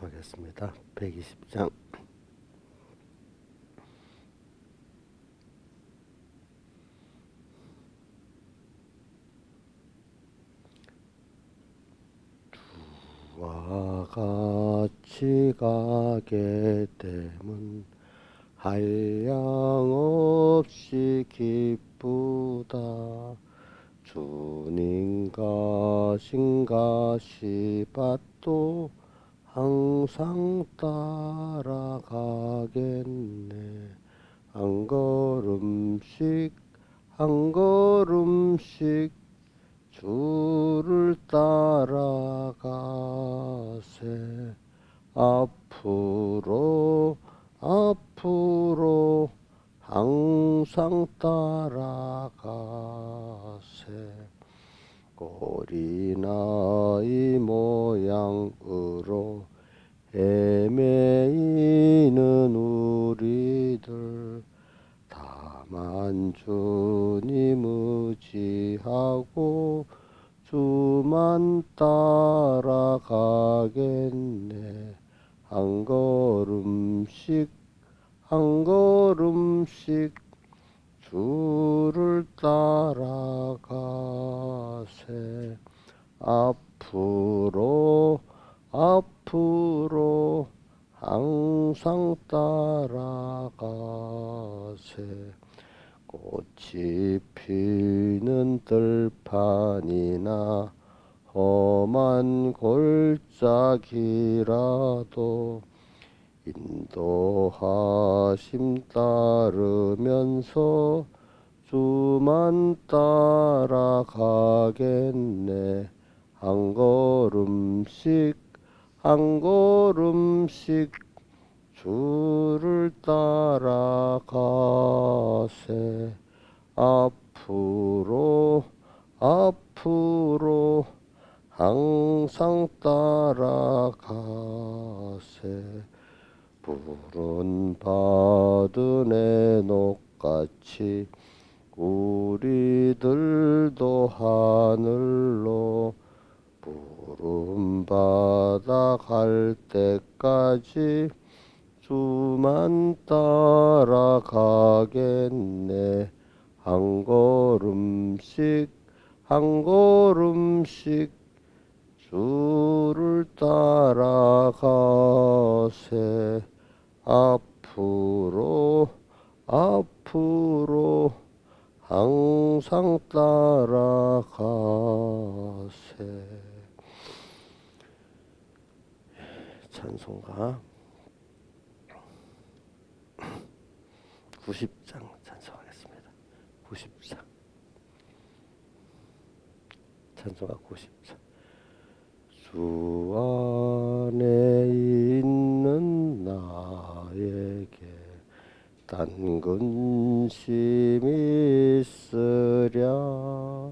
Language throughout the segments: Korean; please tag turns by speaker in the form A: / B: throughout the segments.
A: 찬송하겠습니다. 120장. 주와 같이 가게 됨은 한량없이 기쁘다. 주님과 신가시 밭도 항상 따라가겠네. 한 걸음씩 한 걸음씩 주를 따라가세. 앞으로 앞으로 항상 따라가세. 꼴이 나이 모양으로 헤매이는 우리들, 다만 주님 의지하고 주만 따라가겠네. 한 걸음씩 한 걸음씩 주를 따라가세. 앞으로 앞으로 항상 따라가세. 꽃이 피는 들판이나 험한 골짜기라도 인도하심 따르면서 주만 따라가겠네. 한 걸음씩 한 걸음씩 주를 따라가세. 앞으로 앞으로 항상 따라가세. 푸른 받은 애녹같이 우리들도 하늘로 부름받아 갈 때까지 주만 따라가겠네. 한 걸음씩 한 걸음씩 주를 따라가세. 앞으로 앞으로 항상 따라가세. 찬송가 90장 찬송하겠습니다. 90장 찬송가 90장. 주 안에 있는 나에게 딴 근심이 있으랴.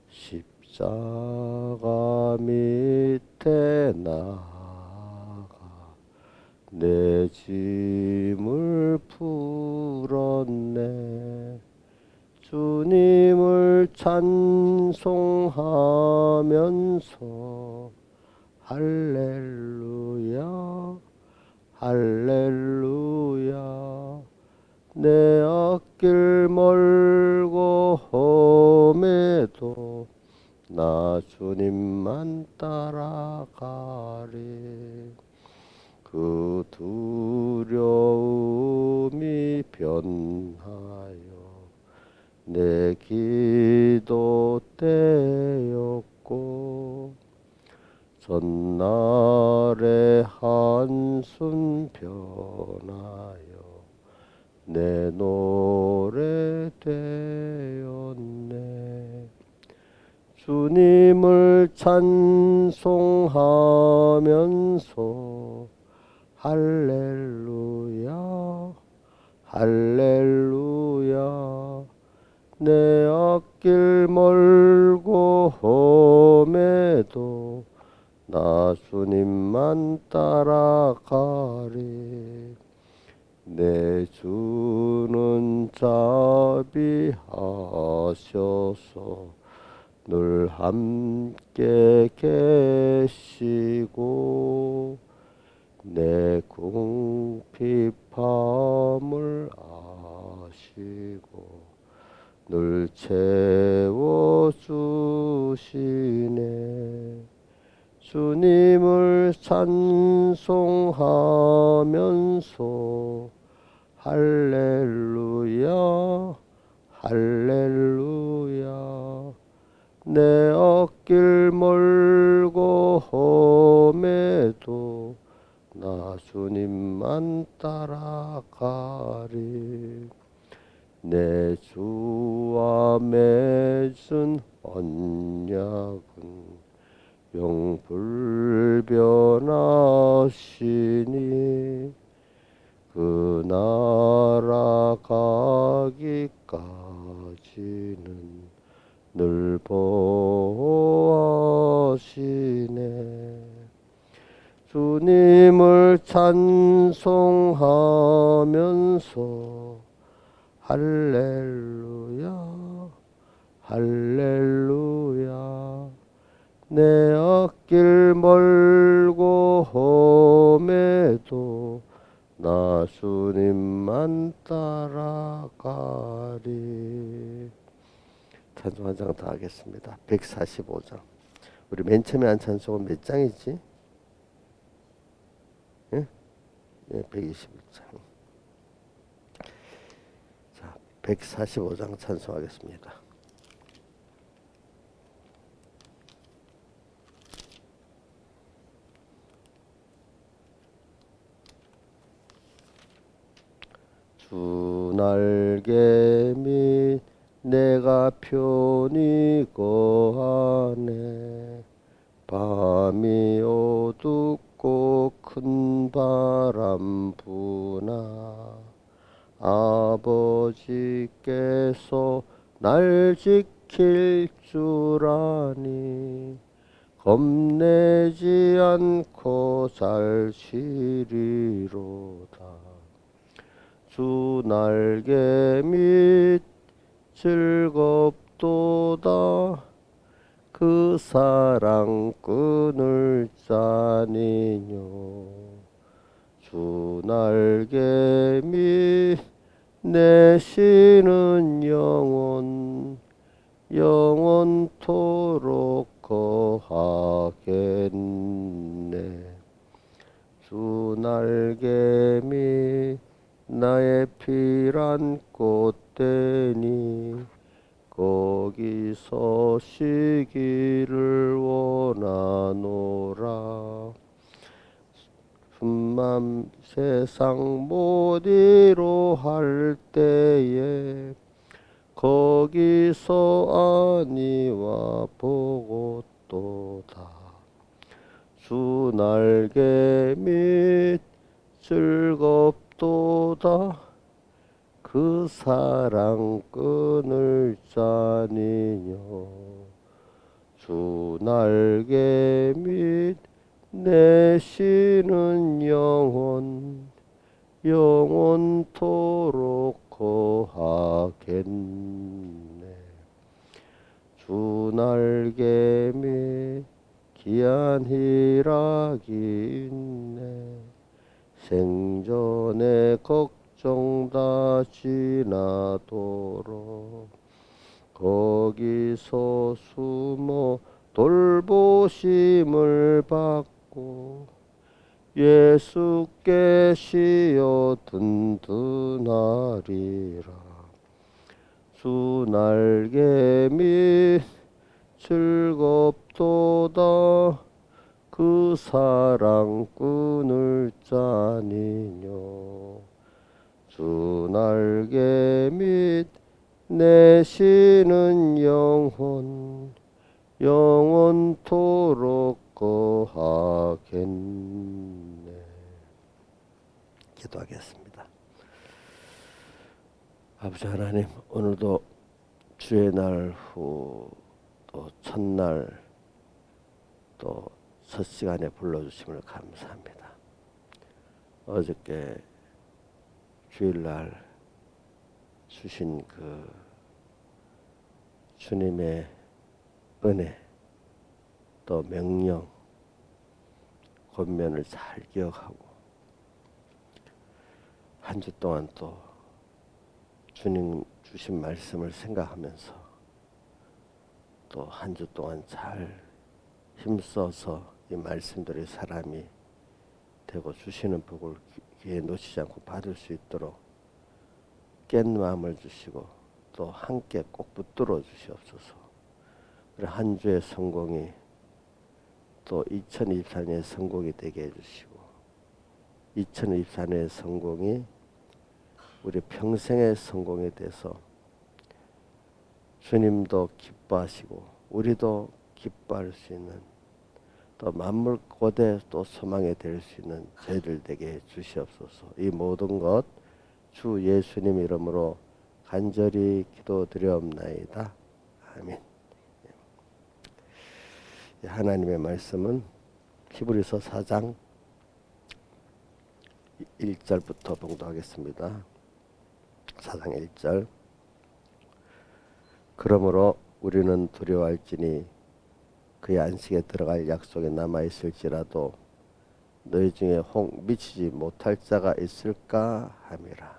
A: 십자가 밑에 나가 내 짐을 풀었네. 주님을 찬송하면서 할렐루야 할렐루야. 내 앞길 멀고 험해도 나 주님만 따라가리. 그 두려움이 변하여 내 기도 때였고, 전날의 한숨 변하여 내 노래 되었네. 주님을 찬송하면서 할렐루야 할렐루야. 내 앞길 멀고 험해도 나 주님만 따라가리. 내 주는 자비하셔서 늘 함께 계시고 내 궁핍함을 아시고 늘 채워주시네. 주님을 찬송하면서 할렐루야 할렐루야. 내 앞길 멀고 험해도 나 주님만 따라가리. 내 주와 맺은 언약은 영불변하시니 그 나라 가기까지는 늘 보호하시네. 주님을 찬송하면서 할렐루야 할렐루야. 내 앞길 멀고 험해도 나 주님만 따라가리. 찬송 한 장 더 하겠습니다. 145장. 우리 맨 처음에 한 찬송은 몇 장이지? 예? 예, 121장. 자, 145장 찬송하겠습니다. 주 날개 및 내가 편히 거하네. 밤이 어둡고 큰 바람 부나 아버지께서 날 지킬 줄 아니 겁내지 않고 잘 쉬리로다. 주 날개 및 즐겁도다. 그 사랑 끈을 짜니뇨. 주 날개 및 내쉬는 영원토록 거하겠네. 주 날개 및 나의 피란 꽃되니 거기서 쉬기를 원하노라. 숨만 세상 못 이루할 때에 거기서 아니와 보고 또다. 주 날개 및 즐겁도다. 그 사랑 끈을 짜니뇨. 주 날개 및 내쉬는 영원토록 거하겠네. 주 날개 및 귀한 희락이 있네. 생전에 걱정 다 지나도록 거기서 숨어 돌보심을 받고 예수께 쉬어 든든하리라. 주 날개 및 즐겁도다. 그 사랑 끈을 짜니뇨. 주 날개 및 내쉬는 영원토록 거하겠네. 기도하겠습니다. 아버지 하나님, 오늘도 주의 날 후 또 첫날 또 첫 시간에 불러주심을 감사합니다. 어저께 주일날 주신 그 주님의 은혜 또 명령 권면을 잘 기억하고 한 주 동안 또 주님 주신 말씀을 생각하면서 또 한 주 동안 잘 힘써서 이 말씀들의 사람이 되고 주시는 복을 귀에 놓치지 않고 받을 수 있도록 깬 마음을 주시고 또 함께 꼭 붙들어 주시옵소서. 한 주의 성공이 또 2024년의 성공이 되게 해주시고 2024년의 성공이 우리 평생의 성공이 돼서 주님도 기뻐하시고 우리도 기뻐할 수 있는 또 만물 고대 또 소망이 될 수 있는 저희들 되게 주시옵소서. 이 모든 것 주 예수님 이름으로 간절히 기도드리옵나이다. 아멘. 하나님의 말씀은 히브리서 4장 1절부터 봉독하겠습니다. 4장 1절. 그러므로 우리는 두려워할지니 그의 안식에 들어갈 약속에 남아있을지라도 너희 중에 혹 미치지 못할 자가 있을까 함이라.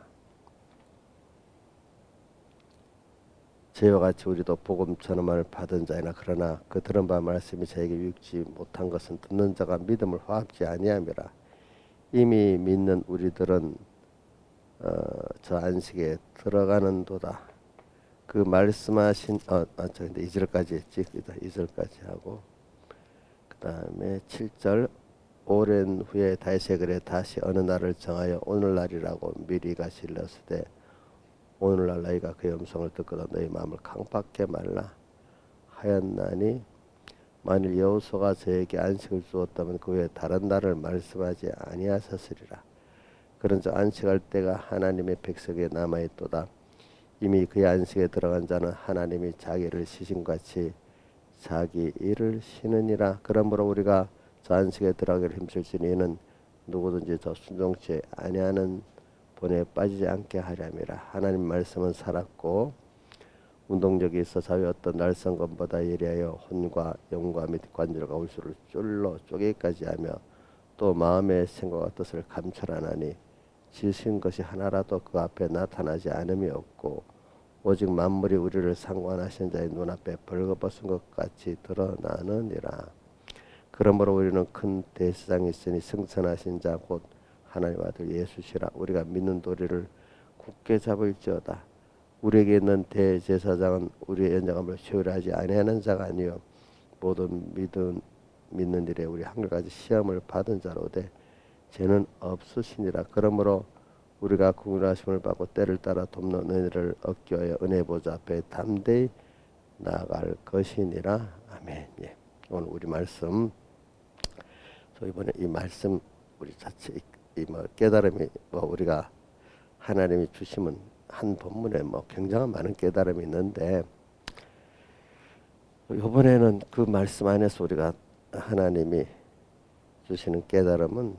A: 저희와 같이 우리도 복음 전함을 받은 자이나 그러나 그 들은 바 말씀이 저에게 유익지 못한 것은 듣는 자가 믿음을 화합지 아니함이라. 이미 믿는 우리들은 저 안식에 들어가는도다. 그 말씀하신 근데 2절까지 했지. 2절까지 하고 그 다음에 7절. 오랜 후에 다윗의 글에 다시 어느 날을 정하여 오늘날이라고 미리 가실렀으되 오늘날 너희가 그의 음성을 듣거든 너희 마음을 강팍하게 말라 하였나니 만일 여호수아가 저에게 안식을 주었다면 그 외에 다른 날을 말씀하지 아니하셨으리라. 그런즉 안식할 때가 하나님의 백성에게 남아있도다. 이미 그의 안식에 들어간 자는 하나님이 자기를 시신같이 자기 일을 쉬느니라. 그러므로 우리가 저 안식에 들어가기를 힘쓸지니 이는 누구든지 저 순종치 아니하는 본에 빠지지 않게 하려함이라. 하나님 말씀은 살았고 운동력이 있어 자위 어떤 날성검보다 예리하여 혼과 영과 및 관절과 울수를 쫄로 쪼개기까지 하며 또 마음의 생각과 뜻을 감찰하나니 지으신 것이 하나라도 그 앞에 나타나지 않음이 없고 오직 만물이 우리를 상관하신 자의 눈앞에 벌거벗은 것 같이 드러나느니라. 그러므로 우리는 큰 대제사장이 있으니 승천하신 자 곧 하나님 아들 예수시라. 우리가 믿는 도리를 굳게 잡을지어다. 우리에게 있는 대제사장은 우리의 연장함을 소홀하지 아니하는 자가 아니요 모든 믿는 일에 우리 한결같이 시험을 받은 자로되 죄는 없으시니라. 그러므로 우리가 구원하심을 받고 때를 따라 돕는 은혜를 얻기 위하여 은혜 보좌 앞에 담대히 나아갈 것이니라. 아멘. 예. 오늘 우리 말씀 이번에 이 말씀 우리 자체 깨달음이 우리가 하나님이 주시면 한 본문에 굉장한 많은 깨달음이 있는데 이번에는 그 말씀 안에서 우리가 하나님이 주시는 깨달음은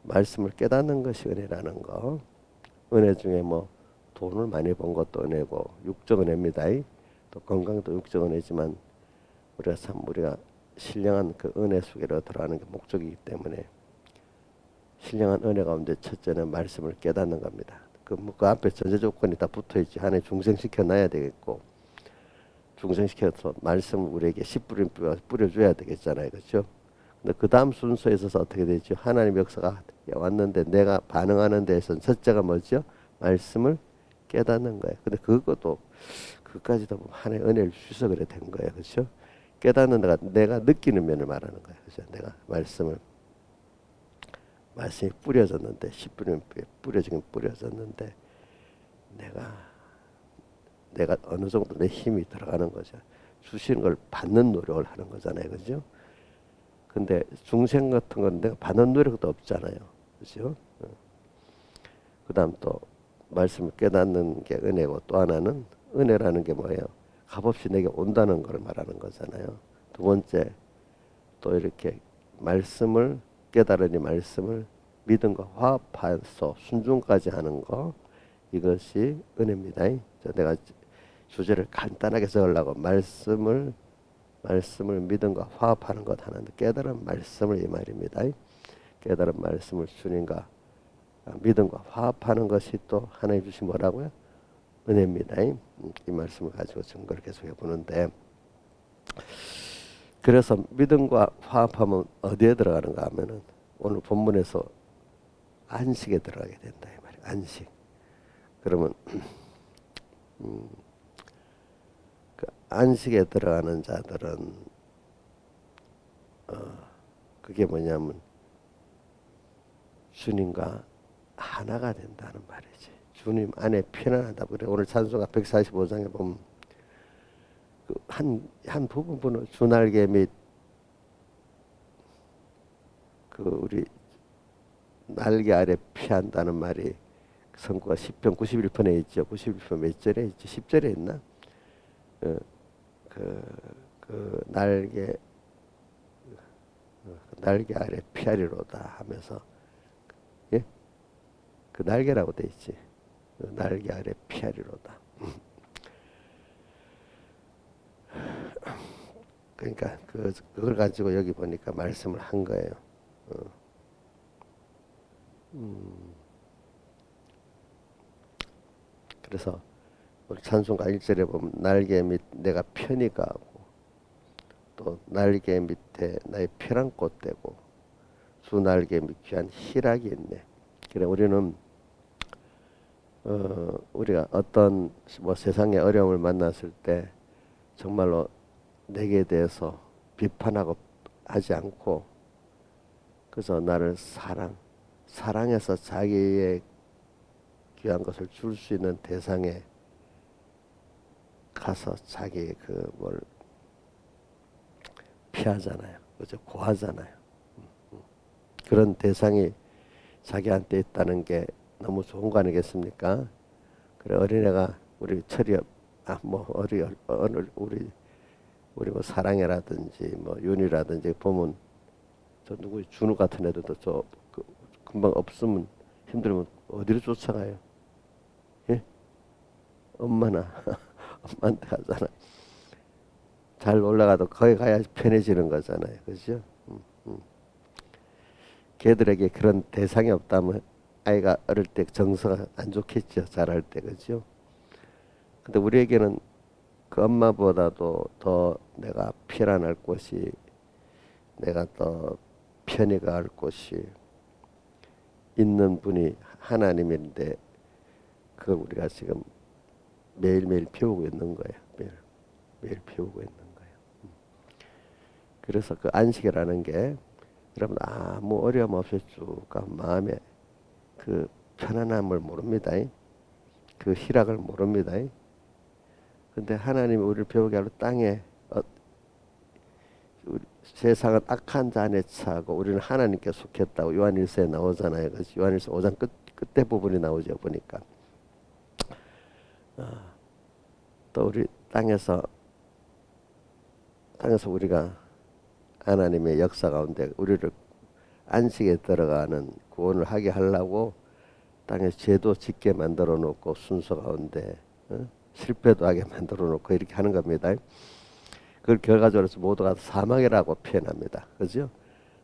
A: 말씀을 깨닫는 것이 은혜라는 거. 은혜 중에 돈을 많이 번 것도 은혜고 육적 은혜입니다. 또 건강도 육적 은혜지만 우리가 신령한 그 은혜 속에로 들어가는 게 목적이기 때문에 신령한 은혜 가운데 첫째는 말씀을 깨닫는 겁니다. 그 앞에 전제 조건이 다 붙어 있지. 하나님 중생시켜 놔야 되겠고 중생시켜서 말씀을 우리에게 씨 뿌려줘야 되겠잖아요. 그렇죠? 근데 그 다음 순서에 있어서 어떻게 되죠? 하나님 역사가 왔는데 내가 반응하는 데에서는 첫째가 뭐죠? 말씀을 깨닫는 거예요. 근데 그것도 그까지도 하나의 은혜를 주셔서 그래 된 거예요. 그렇죠? 깨닫는 내가 느끼는 면을 말하는 거예요. 그렇죠? 내가 말씀이 뿌려졌는데 씨 뿌려지긴 뿌려졌는데 내가 어느 정도 내 힘이 들어가는 거죠. 주시는 걸 받는 노력을 하는 거잖아요. 그죠? 근데 중생 같은 건 내가 받는 노력도 없잖아요. 그죠? 그 다음 또 말씀을 깨닫는 게 은혜고 또 하나는 은혜라는 게 뭐예요? 값없이 내게 온다는 걸 말하는 거잖아요. 두 번째 또 이렇게 말씀을 깨달으니 말씀을 믿음과 화합해서 순종까지 하는 거 이것이 은혜입니다. 내가 주제를 간단하게 적으려고 말씀을 믿음과 화합하는 것 하나인데 깨달은 말씀을 이 말입니다. 깨달은 말씀을 주님과 믿음과 화합하는 것이 또 하나님 주신 뭐라고요? 은혜입니다. 이 말씀을 가지고 증거를 계속해 보는데, 그래서 믿음과 화합하면 어디에 들어가는가 하면은 오늘 본문에서 안식에 들어가게 된다 이 말이에요. 안식. 그러면 그 안식에 들어가는 자들은 그게 뭐냐면 주님과 하나가 된다는 말이지. 주님 안에 편안하다. 그래 오늘 찬송가 145장에 보면 그 한 부분은 주날개 및 그 우리 날개 아래 피한다는 말이 성구가 10편 91편에 있죠. 91편 몇 절에 있죠? 10절에 있나? 그, 그 날개 아래 피하리로다 하면서, 예? 그 날개라고 돼 있지. 그 날개 아래 피하리로다. 그러니까 그걸 가지고 여기 보니까 말씀을 한 거예요. 그래서 우리 찬송가 1절에 보면 날개 밑 내가 편히 가고 또 날개 밑에 나의 편한 꽃되고 주 날개 밑 귀한 희락이 있네. 그래 우리는 우리가 어떤 뭐 세상의 어려움을 만났을 때 정말로 내게 대해서 비판하고 하지 않고, 그래서 나를 사랑해서 자기의 귀한 것을 줄 수 있는 대상에 가서 자기 그 뭘 피하잖아요. 그죠? 고하잖아요. 그런 대상이 자기한테 있다는 게 너무 좋은 거 아니겠습니까? 그래 어린애가 우리 철이 뭐 우리 뭐 사랑해라든지 뭐 윤이라든지 보면 저 누구 준우 같은 애들도 금방 없으면 힘들면 어디로 쫓아가요? 예? 엄마나 엄마한테 가잖아. 잘 올라가도 거기 가야 편해지는 거잖아요. 그죠? 음. 걔들에게 그런 대상이 없다면 아이가 어릴 때 정서가 안 좋겠죠. 자랄 때. 그죠? 근데 우리에게는 그 엄마보다도 더 내가 편안할 곳이, 내가 더 편히 갈 곳이 있는 분이 하나님인데, 그걸 우리가 지금 매일매일 배우고 있는 거예요. 매일 배우고 있는 거예요. 그래서 그 안식이라는 게 여러분 아무 어려움 없이 쭉 마음에 그 편안함을 모릅니다. 그 희락을 모릅니다. 근데 하나님이 우리를 배우게 하려 땅에 세상은 악한 자 안에 차고 우리는 하나님께 속했다고 요한일서에 나오잖아요. 그래서 요한일서 5장 끝에 부분이 나오죠. 보니까 또 우리 땅에서 우리가 하나님의 역사 가운데 우리를 안식에 들어가는 구원을 하게 하려고 땅에 죄도 짓게 만들어 놓고 순서 가운데 실패도 하게 만들어 놓고 이렇게 하는 겁니다. 그걸 결과적으로 모두가 사망이라고 표현합니다. 그죠?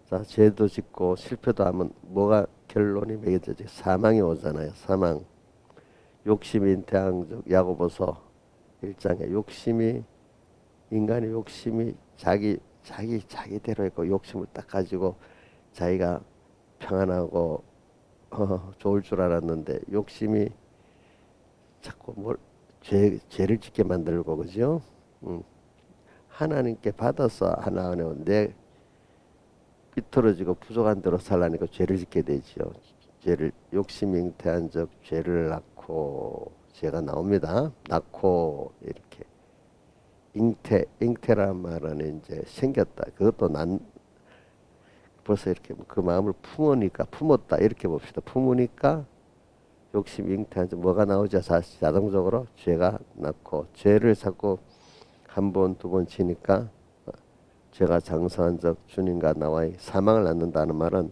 A: 자, 죄도 짓고 실패도 하면 뭐가 결론이 매겨지지? 사망이 오잖아요. 사망. 욕심이 인태한적 야고보서 1장에 인간의 욕심이 자기대로 있고 욕심을 딱 가지고 자기가 평안하고 좋을 줄 알았는데 욕심이 자꾸 죄를 짓게 만들고, 그죠? 하나님께 받아서 하나는 내 삐뚤어지고 부족한 대로 살라니까 죄를 짓게 되지요. 욕심이 잉태한 적 죄를 낳고, 죄가 나옵니다. 낳고 이렇게 잉태란 말은 이제 생겼다. 그것도 벌써 이렇게 그 마음을 품었다 이렇게 봅시다. 품으니까 욕심 잉태한 적 뭐가 나오죠? 자동적으로 죄가 낳고, 죄를 자꾸 한 번, 두 번 지니까 죄가 장성한 적 주님과 나와의 사망을 낳는다는 말은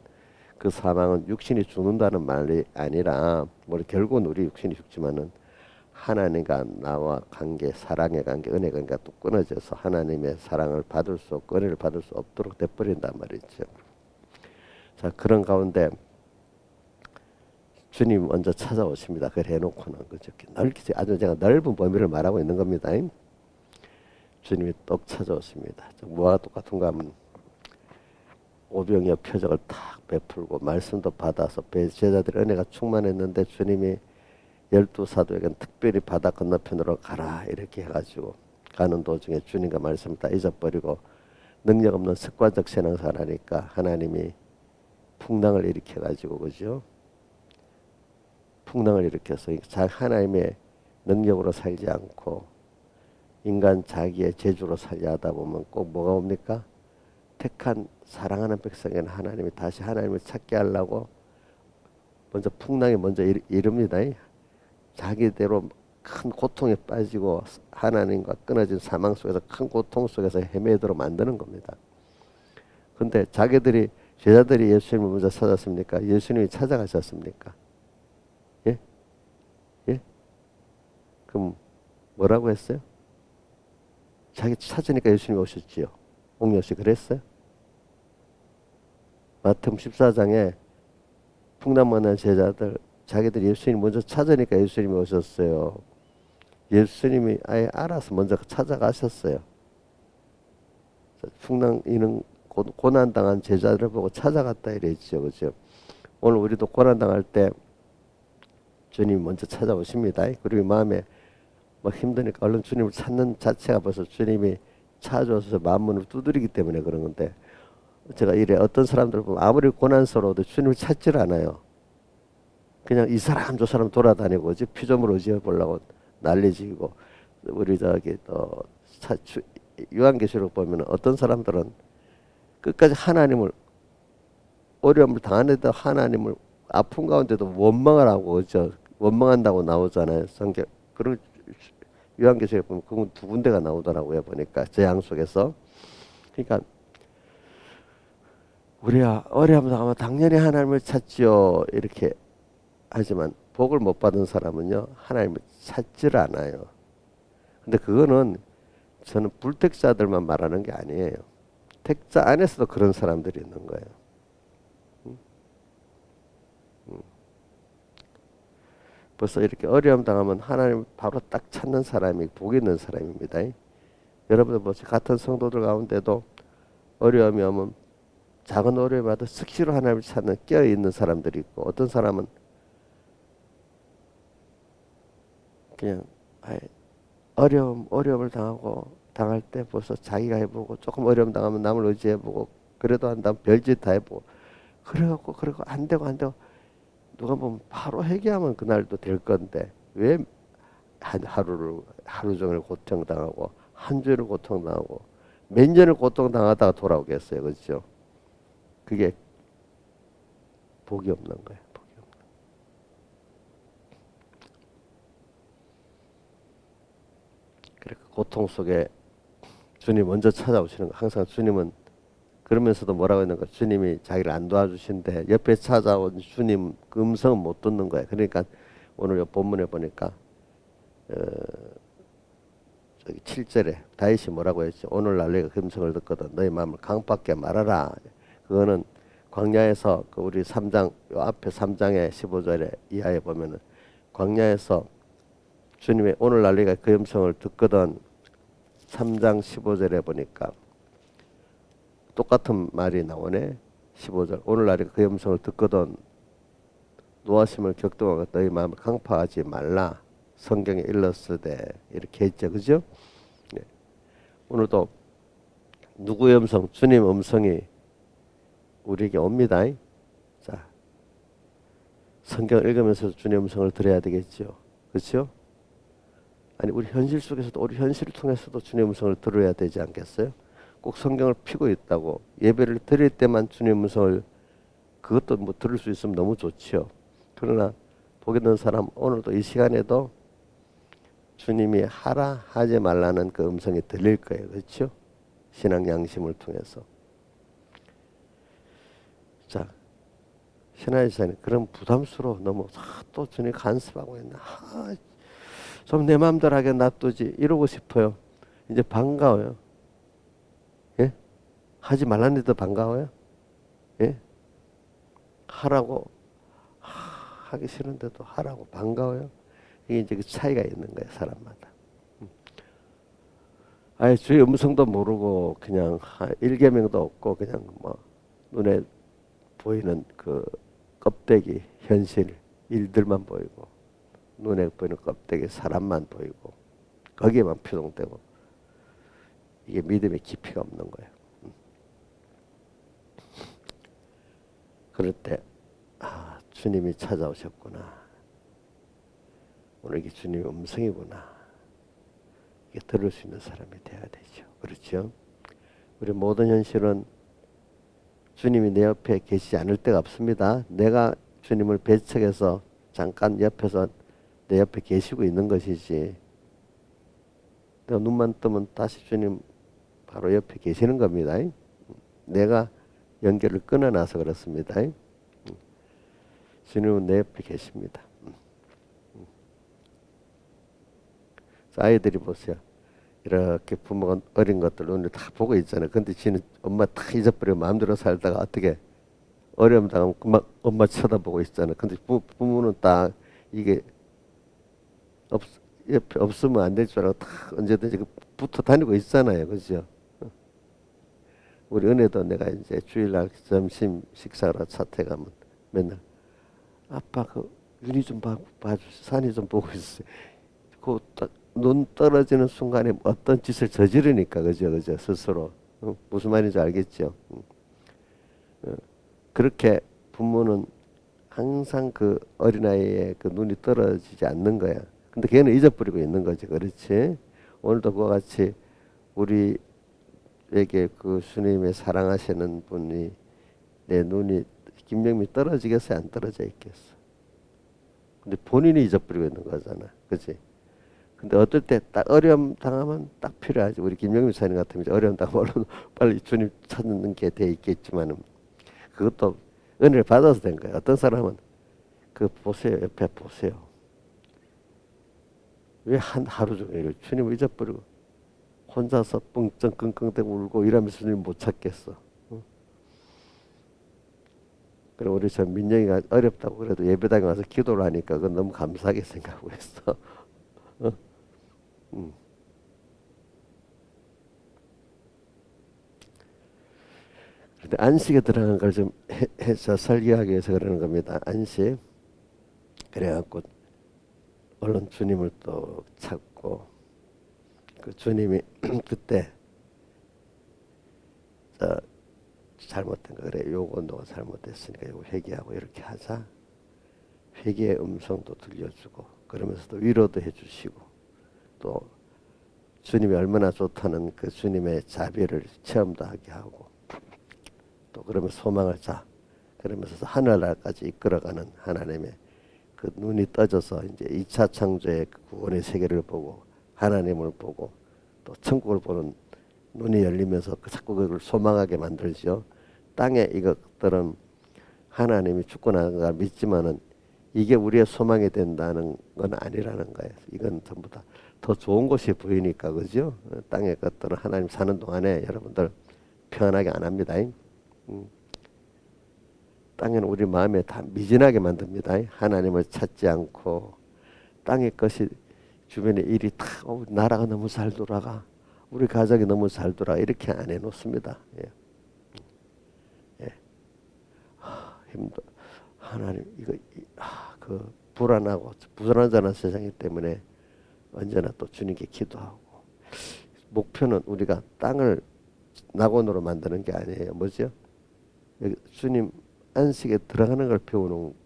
A: 그 사망은 육신이 죽는다는 말이 아니라 결국은 우리 육신이 죽지만은 하나님과 나와 관계, 사랑의 관계, 은혜 관계가 또 끊어져서 하나님의 사랑을 받을 수 없고 은혜를 받을 수 없도록 돼버린단 말이죠. 자, 그런 가운데 주님 먼저 찾아오십니다. 그걸 해놓고는 그죠. 넓게 아주 제가 넓은 범위를 말하고 있는 겁니다. 주님이 똑 찾아오십니다. 뭐와 똑같은가 하면 오병이어 표적을 탁 베풀고 말씀도 받아서 제자들의 은혜가 충만했는데 주님이 12사도에게는 특별히 바다 건너편으로 가라 이렇게 해가지고 가는 도중에 주님과 말씀을 다 잊어버리고 능력 없는 습관적 신앙생활하니까 하나님이 풍랑을 일으켜가지고 그죠. 풍랑을 일으켜서 하나님의 능력으로 살지 않고 인간 자기의 재주로 살려 하다 보면 꼭 뭐가 옵니까? 택한 사랑하는 백성에는 하나님이 다시 하나님을 찾게 하려고 먼저 풍랑이 먼저 이릅니다. 자기대로 큰 고통에 빠지고 하나님과 끊어진 사망 속에서 큰 고통 속에서 헤매도록 만드는 겁니다. 근데 제자들이 예수님을 먼저 찾았습니까? 예수님이 찾아가셨습니까? 예? 예? 그럼 뭐라고 했어요? 자기 찾으니까 예수님이 오셨지요. 옥녀 씨 그랬어요? 마태복음 14장에 풍랑 만난 제자들 자기들이 예수님 먼저 찾으니까 예수님이 오셨어요. 예수님이 아예 알아서 먼저 찾아가셨어요. 풍랑 이는 고난 당한 제자들을 보고 찾아갔다 이랬죠, 그죠? 오늘 우리도 고난 당할 때 주님 먼저 찾아오십니다. 그리고 마음에 뭐 힘드니까 얼른 주님을 찾는 자체가 벌써 주님이 찾아오셔서 마음문을 두드리기 때문에 그런 건데 제가 이래 어떤 사람들 보면 아무리 고난스러워도 주님을 찾질 않아요. 그냥 이 사람 저 사람 돌아다니고 피조물 의지해 보려고 난리지고 우리 저기 또 요한계시록 보면 어떤 사람들은 끝까지 하나님을 어려움을 당하는데도 하나님을 아픈 가운데도 원망을 하고 그죠? 원망한다고 나오잖아요. 성경 그런 요한계시록에 보면 그건 두 군데가 나오더라고요. 보니까 재앙 속에서. 그러니까 우리가 어려움 당하면 당연히 하나님을 찾지요. 이렇게 하지만 복을 못 받은 사람은요 하나님을 찾지를 않아요. 근데 그거는 저는 불택자들만 말하는 게 아니에요. 택자 안에서도 그런 사람들이 있는 거예요. 벌써 이렇게 어려움 당하면 하나님 바로 딱 찾는 사람이 복 있는 사람입니다. 여러분들 뭐 같은 성도들 가운데도 어려움이 오면 작은 어려움이 와도 즉시로 하나님을 찾는 깨어있는 사람들이 있고 어떤 사람은 그냥 어려움을 당할 때 벌써 자기가 해보고 조금 어려움 당하면 남을 의지해보고 그래도 한다면 별짓 다 해보고 그러고 안 되고 누가 보면 바로 회개하면 그날도 될 건데 왜 하루 종일 고통당하고 한 주를 고통당하고 몇 년을 고통당하다가 돌아오겠어요. 그렇죠? 그게 복이 없는 거예요. 복이 없는. 그래 고통 속에 주님 먼저 찾아오시는 거. 항상 주님은 그러면서도 뭐라고 했는가? 주님이 자기를 안 도와주신데 옆에 찾아온 주님 그 음성은 못 듣는 거예요. 그러니까 오늘 본문에 보니까 저기 7절에 다윗이 뭐라고 했죠? 오늘날 내가 그 음성을 듣거든 너희 마음을 강팍게 말하라. 그거는 광야에서 그 우리 3장 요 앞에 3장의 15절에 이하에 보면은 광야에서 주님의 오늘날 내가 그 음성을 듣거든 3장 15절에 보니까 똑같은 말이 나오네. 15절 오늘날에 그 음성을 듣거든 노하심을 격동하고 너희 마음을 강파하지 말라. 성경에 일렀으되 이렇게 했죠. 그죠? 네. 오늘도 누구의 음성? 주님 음성이 우리에게 옵니다. 자, 성경 읽으면서 주님 음성을 들어야 되겠죠. 그렇죠? 아니 우리 현실 속에서도 우리 현실을 통해서도 주님 음성을 들어야 되지 않겠어요? 꼭 성경을 피고 있다고 예배를 드릴 때만 주님 음성을 그것도 뭐 들을 수 있으면 너무 좋지요. 그러나 복 있는 사람 오늘도 이 시간에도 주님이 하라 하지 말라는 그 음성이 들릴 거예요. 그렇죠? 신앙 양심을 통해서. 자, 신하의 시간에 그런 부담스러워 너무 또 주님 간섭하고 있나 좀 내 마음대로 하게 놔두지 이러고 싶어요. 이제 반가워요. 예? 하지 말라는 데도 반가워요. 예? 하라고 하기 싫은데도 하라고 반가워요. 이게 이제 그 차이가 있는 거예요, 사람마다. 아예 주의 음성도 모르고 그냥 일계명도 없고 그냥 뭐 눈에 보이는 그 껍데기 현실 일들만 보이고 눈에 보이는 껍데기 사람만 보이고 거기에만 표동되고 이게 믿음의 깊이가 없는 거예요. 그럴 때 주님이 찾아오셨구나. 오늘 이게 주님의 음성이구나. 이게 들을 수 있는 사람이 돼야 되죠. 그렇죠? 우리 모든 현실은 주님이 내 옆에 계시지 않을 때가 없습니다. 내가 주님을 배척해서 잠깐 옆에서 내 옆에 계시고 있는 것이지. 내가 눈만 뜨면 다시 주님 바로 옆에 계시는 겁니다. 내가 연결을 끊어놔서 그렇습니다. 주님은 내 옆에 계십니다. 아이들이 보세요. 이렇게 부모가 어린 것들 눈을 다 보고 있잖아요. 근데 지는 엄마 다 잊어버리고 마음대로 살다가 어떻게 어려움 당하면 막 엄마 쳐다보고 있잖아요. 근데 부모는 딱 이게 옆에 없으면 안 될 줄 알고 다 언제든지 붙어 다니고 있잖아요. 그죠? 우리 은혜도 내가 이제 주일날 점심 식사로 차태 가면 맨날 아빠 그 윤희 좀 봐주 산이 좀 보고 있어요. 그 눈 떨어지는 순간에 어떤 짓을 저지르니까 그죠 스스로 무슨 말인지 알겠죠. 그렇게 부모는 항상 그 어린아이의 그 눈이 떨어지지 않는 거야. 근데 걔는 잊어버리고 있는 거지. 그렇지? 오늘도 그와 같이 우리에게 그 주님의 사랑하시는 분이 내 눈이 김영미 떨어지겠어요? 안 떨어져 있겠어? 근데 본인이 잊어버리고 있는 거잖아. 그치? 근데 어떨 때 딱 어려움 당하면 딱 필요하지. 우리 김영미 사님 같으면 이제 어려움 당하면 빨리 주님 찾는 게 돼 있겠지만은 그것도 은혜를 받아서 된 거예요. 어떤 사람은 그 보세요. 옆에 보세요. 왜 하루 종일 주님을 잊어버리고 혼자서 뻥쩍 끙끙대고 울고 이러면서 주님 못 찾겠어. 그래 우리 저 민영이가 어렵다고 그래도 예배당에 와서 기도를 하니까 그건 너무 감사하게 생각하고 있어. 어? 근데 안식에 들어간 걸 좀 해서 설교하기 위해서 그러는 겁니다. 안식. 그래갖고 얼른 주님을 또 찾고 그 주님이 그때 저 잘못된 거 그래 요거 너가 잘못했으니까 요거 회개하고 이렇게 하자. 회개의 음성도 들려주고 그러면서도 위로도 해주시고 또 주님이 얼마나 좋다는 그 주님의 자비를 체험도 하게 하고 또 그러면 소망을 자 그러면서 하늘나라까지 이끌어가는 하나님의 그 눈이 떠져서 이제 2차 창조의 그 구원의 세계를 보고 하나님을 보고 또 천국을 보는 눈이 열리면서 그 자꾸 그걸 소망하게 만들죠. 땅에 이것들은 하나님이 죽고 나간 걸 믿지만은 이게 우리의 소망이 된다는 건 아니라는 거예요. 이건 전부 다 더 좋은 곳이 보이니까 그죠? 땅의 것들은 하나님 사는 동안에 여러분들 편하게 안 합니다. 땅에는 우리 마음에 다 미진하게 만듭니다. 하나님을 찾지 않고 땅의 것이 주변에 일이 다 나라가 너무 잘 돌아가 우리 가족이 너무 잘 돌아가 이렇게 안 해놓습니다. 예. 예. 힘들 하나님 이거 그 불안한 세상이기 때문에 언제나 또 주님께 기도하고 목표는 우리가 땅을 낙원으로 만드는 게 아니에요. 뭐죠? 주님 안식에 들어가는 걸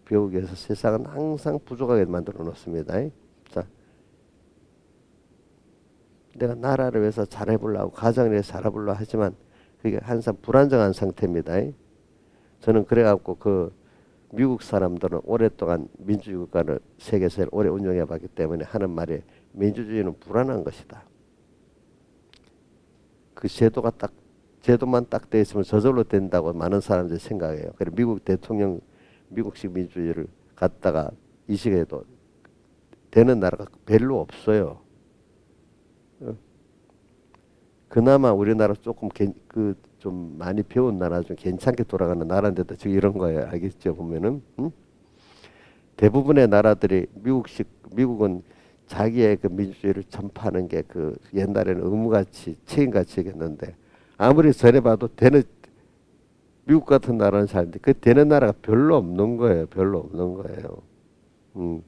A: 배우기 위해서 세상은 항상 부족하게 만들어 놓습니다. 자, 내가 나라를 위해서 잘해보려고 가정을 위해서 잘해보려고 하지만 그게 항상 불안정한 상태입니다. 저는 그래갖고 그 미국 사람들은 오랫동안 민주주의 국가를 세계에서 제일 오래 운영해 봤기 때문에 하는 말이 민주주의는 불안한 것이다. 그 제도만 딱 돼 있으면 저절로 된다고 많은 사람들이 생각해요. 그래서 미국 대통령 미국식 민주주의를 갖다가 이 시기에도 되는 나라가 별로 없어요. 그나마 우리나라 조금 좀 많이 배운 나라 중 괜찮게 돌아가는 나라인데도 지금 이런 거예요. 알겠죠? 보면은 대부분의 나라들이 미국은 자기의 그 민주주의를 전파하는 게 그 옛날에는 의무같이 책임같이 여겼는데 아무리 전해봐도 되는 미국 같은 나라는 잘는데 그 되는 나라가 별로 없는 거예요. 별로 없는 거예요. 음.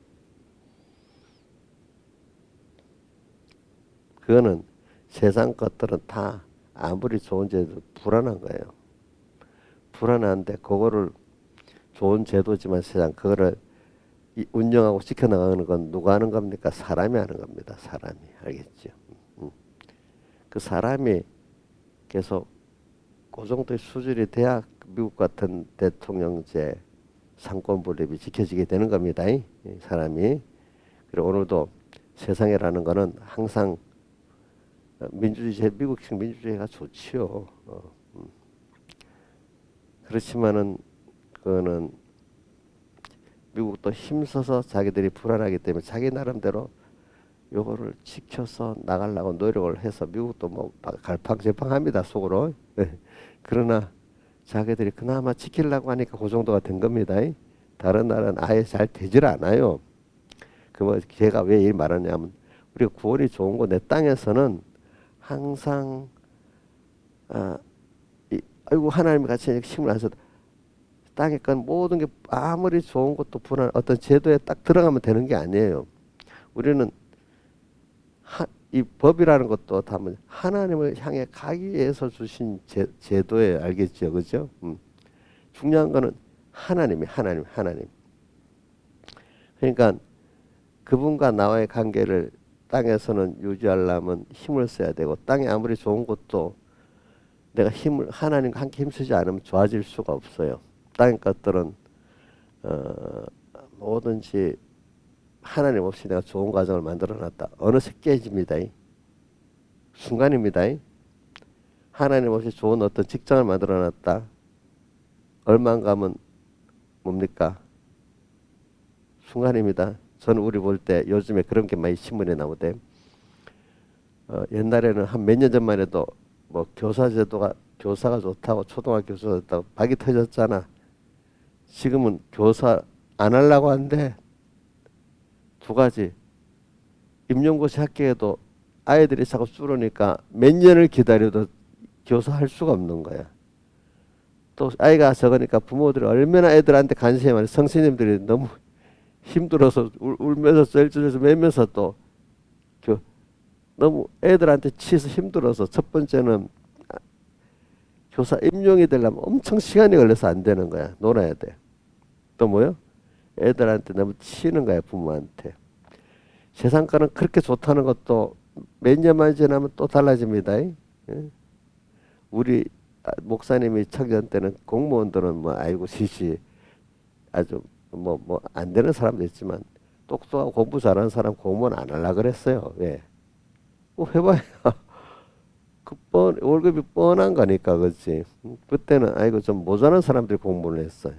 A: 그거는 세상 것들은 다 아무리 좋은 제도 불안한 거예요. 불안한데 그거를 좋은 제도지만 세상 그거를 운영하고 지켜나가는 건 누가 하는 겁니까? 사람이 하는 겁니다. 사람이. 알겠죠? 음. 그 사람이 계속 그 정도의 수준이 돼야 미국 같은 대통령제 상권 분립이 지켜지게 되는 겁니다. 이 사람이. 그리고 오늘도 세상이라는 거는 항상 민주주의, 미국식 민주주의가 좋지요. 그렇지만은 그거는 미국도 힘써서 자기들이 불안하기 때문에 자기 나름대로 요거를 지켜서 나가려고 노력을 해서 미국도 뭐 갈팡질팡합니다 속으로. 네. 그러나 자기들이 그나마 지키려고 하니까 그 정도가 된 겁니다. 다른 나라는 아예 잘 되질 않아요. 그 뭐 제가 왜 이 말하냐면 우리가 구원이 좋은 거 내 땅에서는 항상 아이고 하나님이 같이 힘을 안 써. 땅에 건 모든 게 아무리 좋은 것도 불안 어떤 제도에 딱 들어가면 되는 게 아니에요. 우리는 이 법이라는 것도 다 하나님을 향해 가기 위해서 주신 제도에 알겠죠, 그죠? 중요한 거는 하나님. 그러니까 그분과 나와의 관계를 땅에서는 유지하려면 힘을 써야 되고 땅에 아무리 좋은 것도 내가 하나님과 함께 힘쓰지 않으면 좋아질 수가 없어요. 땅의 것들은 뭐든지 하나님 없이 내가 좋은 가정을 만들어놨다. 어느새 깨집니다. 순간입니다. 하나님 없이 좋은 어떤 직장을 만들어놨다. 얼마 안 가면 뭡니까? 순간입니다. 저는 우리 볼 때 요즘에 그런 게 많이 신문에 나오대. 옛날에는 한 몇 년 전만 해도 뭐 교사가 좋다고 초등학교 교사가 좋다고 박이 터졌잖아. 지금은 교사 안 하려고 하는데 두 가지. 임용고시 합격해도 아이들이 자꾸 줄으니까 몇 년을 기다려도 교사할 수가 없는 거야. 또 아이가 적으니까 부모들이 얼마나 애들한테 관심이 많아. 선생님들이 너무 힘들어서 울면서 쩔쩔해서 매면서 또 너무 애들한테 치서 힘들어서 첫 번째는 교사 임용이 되려면 엄청 시간이 걸려서 안 되는 거야. 놀아야 돼. 또 뭐요? 애들한테 너무 치는 거야 부모한테. 세상가는 그렇게 좋다는 것도 몇 년만 지나면 또 달라집니다. 예? 우리 목사님이 청년 때는 공무원들은 뭐 아이고 시시 아주 뭐 안 되는 사람도 있지만 똑똑하고 공부 잘하는 사람 공무원 안 하려 그랬어요. 왜? 뭐 해봐야 월급이 뻔한 거니까 그렇지. 그때는 아이고 좀 모자란 사람들이 공부를 했어요.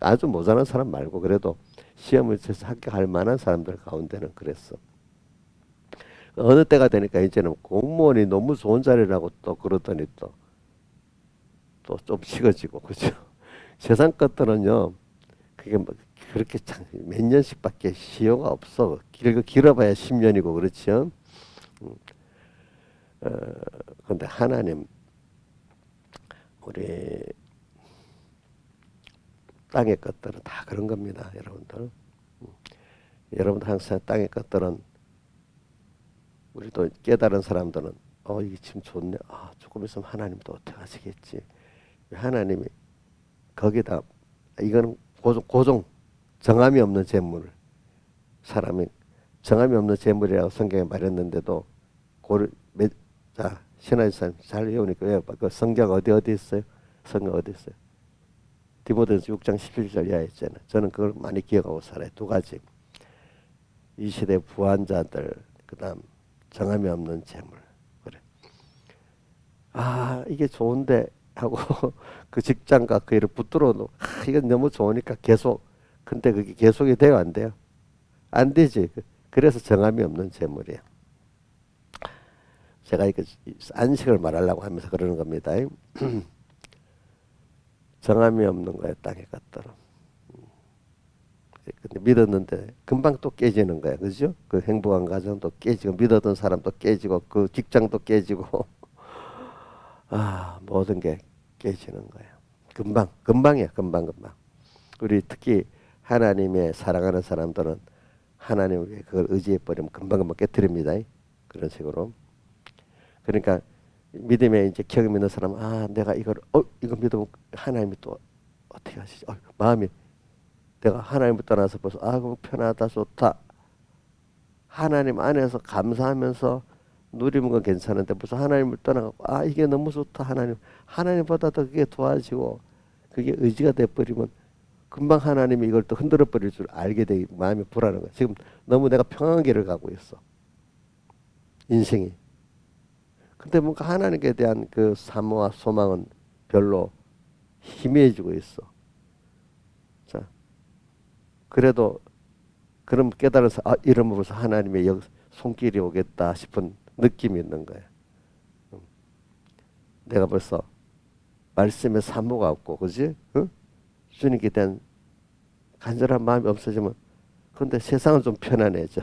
A: 아주 모자란 사람 말고 그래도 시험을 쳐서 합격할 만한 사람들 가운데는 그랬어. 어느 때가 되니까 이제는 공무원이 너무 좋은 자리라고 또 그러더니 또 좀 식어지고 그죠. 세상 것들은요 그게 뭐 그렇게 몇 년씩밖에 시효가 없어. 길어봐야 10년이고 그렇죠. 근데 하나님 우리 땅의 것들은 다 그런 겁니다, 여러분들. 여러분들 항상 땅의 것들은 우리도 깨달은 사람들은 이게 지금 좋네. 조금 있으면 하나님도 어떻게 하시겠지. 하나님이 거기다 이거는 고정 정함이 없는 재물 사람이 정함이 없는 재물이라고 성경에 말했는데도 자 신하이산 잘 외우니까 외워봐. 그 성경 어디 있어요? 성경 어디 있어요? 디모데전서 6장 11절 이하에 있잖아요. 저는 그걸 많이 기억하고 살아요. 두 가지. 이 시대 부한자들 그다음 정함이 없는 재물. 그래. 이게 좋은데 하고 그 직장과 그 일을 붙들어 놓고 이건 너무 좋으니까 계속 근데 그게 계속이 돼요 안 돼요? 안 되지. 그래서 정함이 없는 재물이에요. 제가 이거 안식을 말하려고 하면서 그러는 겁니다. 정함이 없는 거예요 땅의 것들은. 근데 믿었는데 금방 또 깨지는 거야. 그죠? 그 행복한 가정도 깨지고 믿었던 사람도 깨지고 그 직장도 깨지고 모든 게 깨지는 거야. 금방이야. 금방. 우리 특히 하나님의 사랑하는 사람들은 하나님을 위해 그걸 의지해 버리면 금방 깨뜨립니다. 그런 식으로. 그러니까 믿음에 이제 경험 있는 사람은 내가 이거 믿으면 하나님이 또 어떻게 하시지? 마음이 내가 하나님을 떠나서 벌써 그거 편하다 좋다. 하나님 안에서 감사하면서 누리는 건 괜찮은데 벌써 하나님을 떠나고 이게 너무 좋다. 하나님보다 더 그게 도와지고 그게 의지가 돼 버리면 금방 하나님이 이걸 또 흔들어 버릴 줄 알게 돼 마음이 불안한 거야. 지금 너무 내가 평안한 길을 가고 있어. 인생이. 근데 뭔가 하나님께 대한 그 사모와 소망은 별로 희미해지고 있어. 자, 그래도 그럼 깨달아서 이러면서 하나님의 손길이 오겠다 싶은 느낌이 있는 거야. 내가 벌써 말씀에 사모가 없고, 그지? 응? 주님께 대한 간절한 마음이 없어지면, 근데 세상은 좀 편안해져.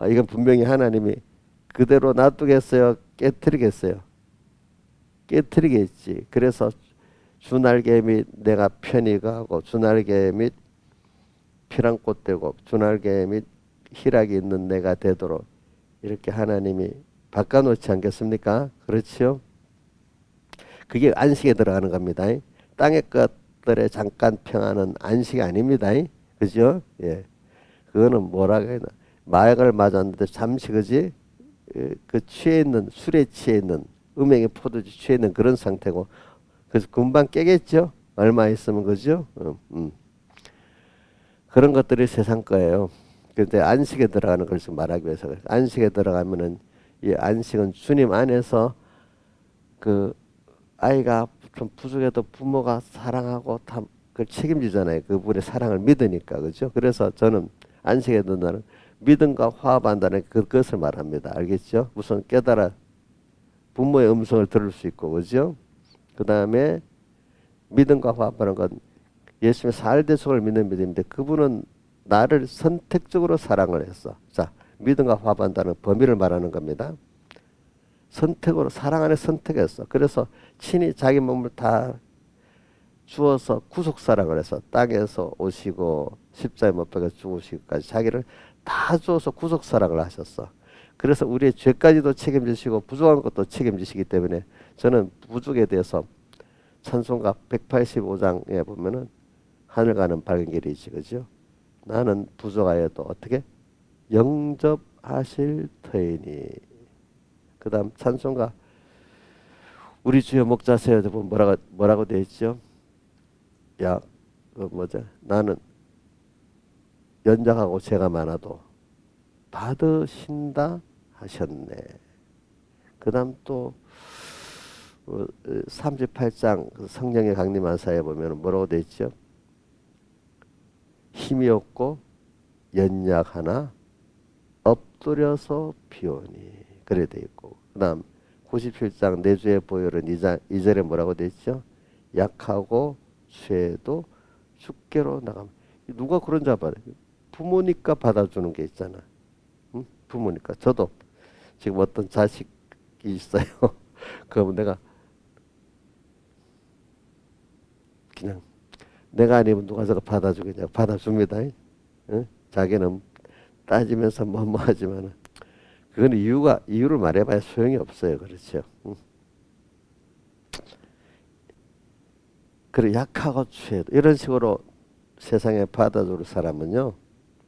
A: 이건 분명히 하나님이 그대로 놔두겠어요? 깨트리겠어요? 깨트리겠지. 그래서 주날개 및 내가 편히 가고 주날개 및 피랑꽃 되고 주날개 및 희락이 있는 내가 되도록 이렇게 하나님이 바꿔놓지 않겠습니까? 그렇지요? 그게 안식에 들어가는 겁니다. 땅의 것들의 잠깐 평안은 안식이 아닙니다. 그죠? 예. 그거는 뭐라고 해야 되나? 마약을 맞았는데 잠시 그지? 그 취해 있는 술에 취해 있는 음행의 포도주 취해 있는 그런 상태고 그래서 금방 깨겠죠? 얼마 있으면 그죠? 그런 것들이 세상 거예요. 근데 안식에 들어가는 걸 지금 말하기 위해서 그래요. 안식에 들어가면은 이 안식은 주님 안에서 그 아이가 좀 부족해도 부모가 사랑하고 다 그걸 책임지잖아요. 그분의 사랑을 믿으니까 그죠? 그래서 저는 안식에 든다는 믿음과 화합한다는 그것을 말합니다. 알겠죠? 우선 깨달아 부모의 음성을 들을 수 있고 그죠? 그 다음에 믿음과 화합하는 건 예수님의 살대속을 믿는 믿음인데 그분은 나를 선택적으로 사랑을 했어. 자, 믿음과 화합한다는 범위를 말하는 겁니다. 선택으로 사랑 안에 선택했어. 그래서 친히 자기 몸을 다 주어서 구속사랑을 해서 땅에서 오시고 십자에 못 박혀 죽으시기까지 자기를 다 주어서 구속사랑을 하셨어. 그래서 우리의 죄까지도 책임지시고 부족한 것도 책임지시기 때문에 저는 부족에 대해서 찬송가 185장에 보면은 하늘 가는 밝은 길이 있지 그죠? 나는 부족하여도 어떻게 영접하실 터이니. 그 다음 찬송가 우리 주여 목자세요 보면 뭐라고 되어 있죠? 나는 연약하고 죄가 많아도 받으신다 하셨네. 그 다음 또 38장 성령의 강림한 사에 보면 뭐라고 되어 있죠? 힘이 없고 연약하나 엎드려서 비오니 그래 돼 있고 그 다음 97장 내 주의 보혈은 2절에 뭐라고 돼 있죠? 약하고 죄도 죽게로 나가면 누가 그런 줄 알아요? 부모니까 받아주는 게 있잖아. 응? 부모니까 저도 지금 어떤 자식이 있어요. 그러면 내가 그냥 내가 아니면 누가 저거 받아주겠냐 받아줍니다. 응? 자기는 따지면서 뭐 하지만은 그건 이유를 말해봐야 소용이 없어요. 그렇죠. 응. 그래 약하고 취해도 이런 식으로 세상에 받아줄 사람은요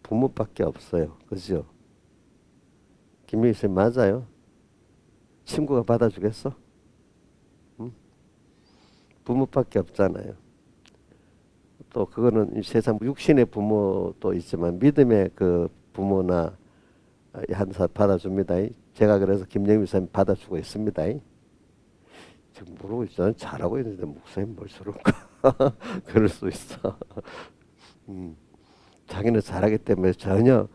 A: 부모밖에 없어요. 그죠? 김민희 씨 맞아요. 친구가 받아주겠어? 응? 부모밖에 없잖아요. 또 그거는 이 세상 육신의 부모도 있지만 믿음의 그 부모나 한사 받아줍니다. 제가 그래서 김영민 선생님 받아주고 있습니다. 지금 모르고 있잖아요. 잘하고 있는데 목사님 뭘 저럴까? 그럴 수 있어. 자기는 잘하기 때문에 전혀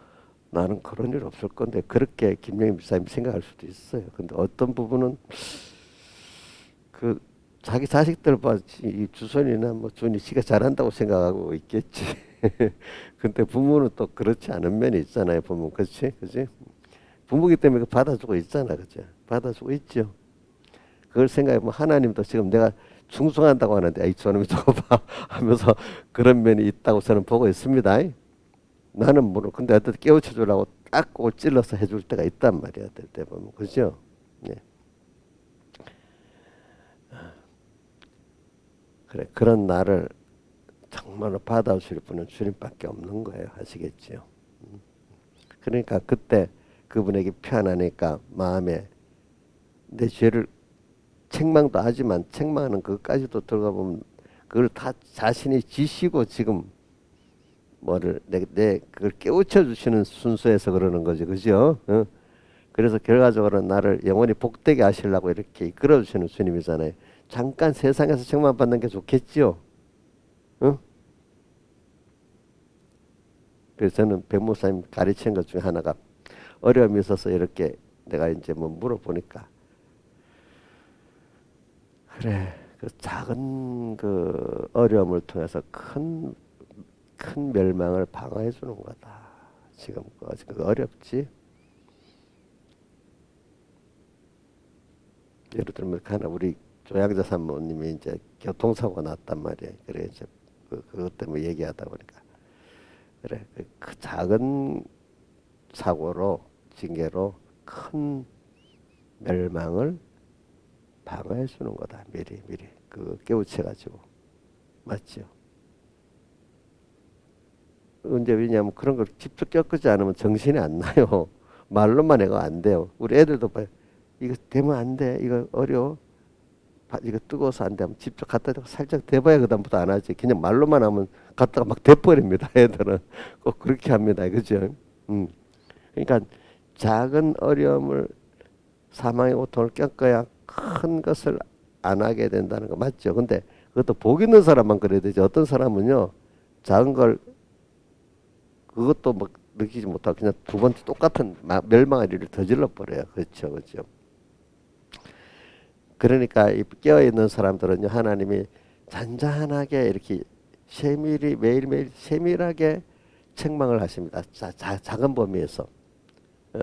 A: 나는 그런 일 없을 건데 그렇게 김영민 목사님 생각할 수도 있어요. 근데 어떤 부분은 그 자기 자식들 봐, 이 주선이나 뭐 준이 씨가 잘한다고 생각하고 있겠지. 근데 부모는 또 그렇지 않은 면이 있잖아요. 부모, 그렇지, 그지? 부모기 때문에 그 받아주고 있잖아, 그죠? 받아주고 있죠. 그걸 생각해보면 하나님도 지금 내가 충성한다고 하는데, 아이 저놈이 저거 봐 하면서 그런 면이 있다고 저는 보고 있습니다. 나는 모르. 근데 어떤 깨우쳐 주려고 딱 그걸 찔러서 해줄 때가 있단 말이야. 때 보면, 그죠? 네. 그래, 그런 나를 정말로 받아주실 분은 주님밖에 없는 거예요. 아시겠지요? 그러니까 그때 그분에게 편하니까 마음에 내 죄를 책망도 하지만 책망하는 그것까지도 들어가 보면 그걸 다 자신이 지시고 지금 뭐를 내 그걸 깨우쳐 주시는 순서에서 그러는 거지, 그죠? 어? 그래서 결과적으로 나를 영원히 복되게 하시려고 이렇게 이끌어 주시는 주님이잖아요. 잠깐 세상에서 책망받는 게 좋겠지요. 어? 그래서 저는 백 목사님 가르치는 것 중에 하나가 어려움이 있어서 이렇게 내가 이제 뭐 물어보니까 그래 그 작은 그 어려움을 통해서 큰 멸망을 방어해 주는 거다. 지금 그 어렵지. 예를 들면 하나 우리 조양자 사모님이 이제 교통사고 났단 말이에요. 그래 이제 그것 때문에 얘기하다 보니까 그래 그 작은 사고로 징계로 큰 멸망을 방어해 주는 거다. 미리 그 깨우쳐 가지고 맞죠? 이제 왜냐하면 그런 걸 직접 겪지 않으면 정신이 안 나요. 말로만 해가 안 돼요. 우리 애들도 봐요. 이거 되면 안 돼. 이거 어려워. 이거 뜨거워서 안 돼. 하면 직접 갖다 대고 살짝 대봐야 그다음부터 안 하지. 그냥 말로만 하면 갖다가 막 대버립니다. 애들은 꼭 그렇게 합니다. 그죠? 음. 그러니까 작은 어려움을 사망의 고통을 겪어야 큰 것을 안 하게 된다는 거 맞죠? 근데 그것도 복 있는 사람만 그래야 되지. 어떤 사람은요, 작은 걸 그것도 막 느끼지 못하고 그냥 두 번째 똑같은 멸망의 일을 저질러 버려요. 그렇죠, 그렇죠. 그러니까 이 깨어 있는 사람들은요, 하나님이 잔잔하게 이렇게 세밀히 매일매일 세밀하게 책망을 하십니다. 작은 범위에서. 어,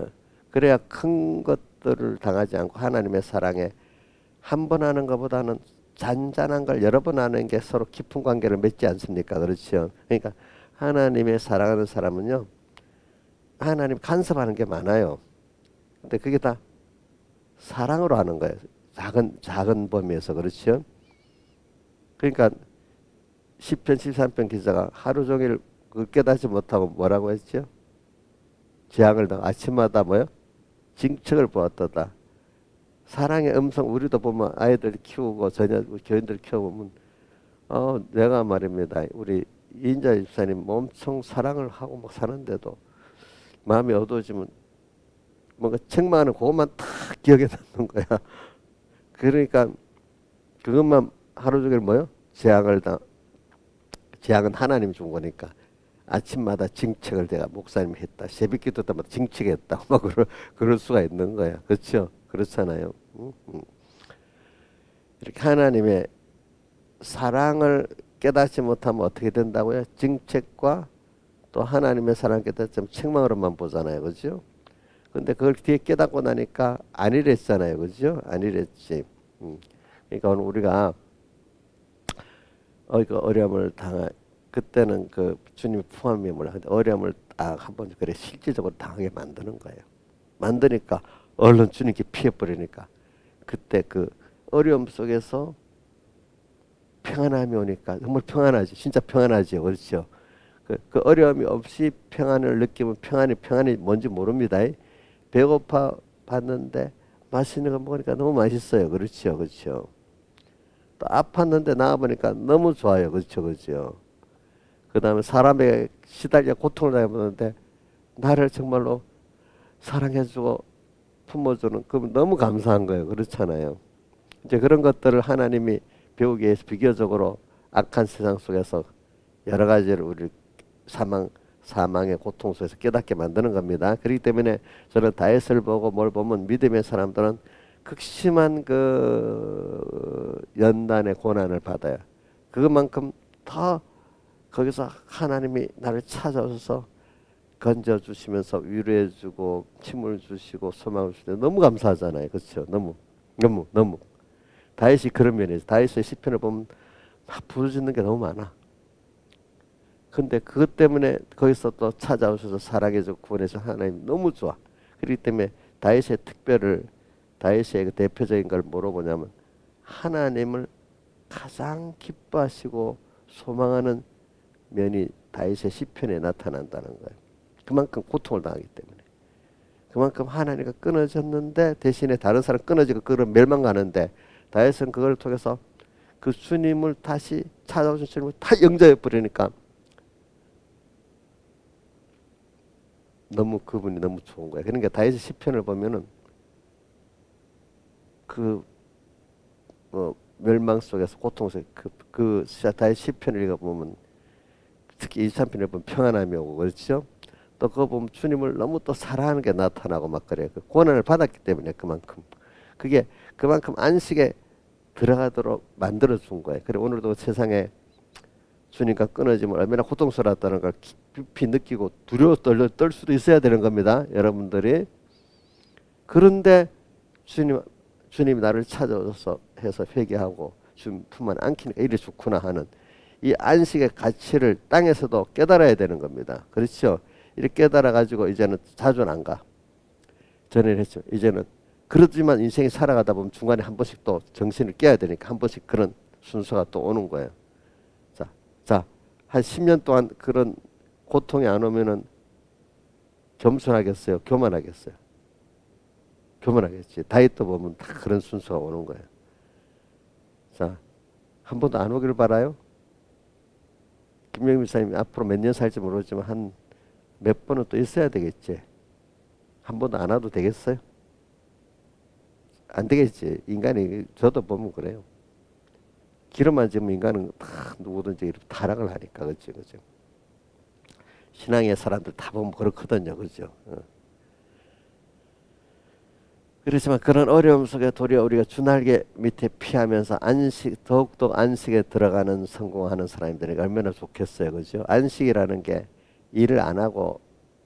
A: 그래야 큰 것들을 당하지 않고 하나님의 사랑에 한 번 하는 것보다는 잔잔한 걸 여러 번 하는 게 서로 깊은 관계를 맺지 않습니까? 그렇죠. 그러니까 하나님의 사랑하는 사람은요, 하나님 간섭하는 게 많아요. 근데 그게 다 사랑으로 하는 거예요. 작은 범위에서 그렇죠. 그러니까 시편 13편 기자가 하루 종일 그 깨닫지 못하고 뭐라고 했죠? 재앙을 당 아침마다 뭐요? 징측을 보았도다. 사랑의 음성 우리도 보면 아이들 키우고 저녁 교인들 키워보면 내가 말입니다. 우리 이인자 집사님 엄청 사랑을 하고 막 사는데도 마음이 어두워지면 뭔가 책망하는 그것만 딱 기억에 남는 거야. 그러니까 그것만 하루 종일 뭐요? 재앙은 하나님 준 거니까 아침마다 징책을 내가 목사님이 했다. 새벽기도 때마다 징책했다. 막 그럴 수가 있는 거야. 그렇죠? 그렇잖아요. 이렇게 하나님의 사랑을 깨닫지 못하면 어떻게 된다고요? 징책과 또 하나님의 사랑 깨닫지 않으면 책망으로만 보잖아요. 그죠? 근데 그걸 뒤에 깨닫고 나니까 아니랬잖아요. 그죠? 아니랬지. 그러니까 오늘 우리가 그 어려움을 그때는 그 주님 포함이 뭐라 근데 어려움을 딱 한번 그래 실질적으로 당하게 만드는 거예요. 만드니까 얼른 주님께 피해 버리니까 그때 그 어려움 속에서 평안함이 오니까 정말 평안하지. 진짜 평안하지. 그렇죠? 그 어려움이 없이 평안을 느끼면 평안이 뭔지 모릅니다. 배고파 봤는데 맛있는 거 먹으니까 너무 맛있어요. 그렇죠, 그렇죠. 또 아팠는데 나아보니까 너무 좋아요. 그렇죠, 그렇죠. 그 다음에 사람에게 시달려 고통을 당해보는데 나를 정말로 사랑해주고 품어주는 그럼 너무 감사한 거예요. 그렇잖아요. 이제 그런 것들을 하나님이 배우기 위해서 비교적으로 악한 세상 속에서 여러 가지를 우리 사망의 고통 속에서 깨닫게 만드는 겁니다. 그렇기 때문에 저는 다윗을 보고 뭘 보면 믿음의 사람들은 극심한 그 연단의 고난을 받아요. 그것만큼 더 거기서 하나님이 나를 찾아오셔서 건져주시면서 위로해주고 힘을 주시고 소망을 주시는데 너무 감사하잖아요. 그렇죠? 너무 다윗이 그런 면에서 다윗의 시편을 보면 막 부르짖는 게 너무 많아. 근데 그것 때문에 거기서 또 찾아오셔서 사랑해주고 구원해서 하나님 너무 좋아. 그렇기 때문에 다윗의 다윗의 그 대표적인 걸 뭐로 보냐면 하나님을 가장 기뻐하시고 소망하는 면이 다윗의 시편에 나타난다는 거예요. 그만큼 고통을 당하기 때문에. 그만큼 하나님과 끊어졌는데 대신에 다른 사람 끊어지고 그런 멸망가는데 다윗은 그걸 통해서 그 주님을 다시 찾아오신 주님을 다 영접해 버리니까 너무 그분이 너무 좋은 거예요. 그러니까 다윗의 시편을 보면은 그 멸망 속에서 고통 속에 그 다윗 시편을 읽어보면 특히 23편을 보면 평안함이 오고 그렇죠. 또 그거 보면 주님을 너무 또 사랑하는 게 나타나고 막 그래요. 그 고난을 받았기 때문에 그게 그만큼 안식에 들어가도록 만들어 준 거예요. 그래 오늘도 세상에 주님과 끊어지면 얼마나 고통스러웠다는 걸 깊이 느끼고 두려워 떨 수도 있어야 되는 겁니다. 여러분들이. 그런데 주님이 나를 찾아오셔서 해서 회개하고 주님 품 안에 안기니까 이래 좋구나 하는 이 안식의 가치를 땅에서도 깨달아야 되는 겁니다. 그렇죠? 이렇게 깨달아 가지고 이제는 자주는 안 가. 전에는 했죠. 이제는 그렇지만 인생이 살아가다 보면 중간에 한 번씩 또 정신을 깨야 되니까 한 번씩 그런 순서가 또 오는 거예요. 자, 한 10년 동안 그런 고통이 안 오면은 겸손하겠어요? 교만하겠어요? 교만하겠지. 다이어트 보면 다 그런 순서가 오는 거예요. 자, 한 번도 안 오기를 바라요? 김영민 목사님이 앞으로 몇 년 살지 모르지만 한 몇 번은 또 있어야 되겠지. 한 번도 안 와도 되겠어요? 안 되겠지. 인간이 저도 보면 그래요. 기름만 지면 인간은 다 누구든지 이렇게 타락을 하니까 그죠. 신앙의 사람들 다 보면 그렇거든요, 그죠. 그렇지만 그런 어려움 속에 도리어 우리가 주날개 밑에 피하면서 더욱더 안식에 들어가는 성공하는 사람들이 얼마나 좋겠어요, 그죠. 안식이라는 게 일을 안 하고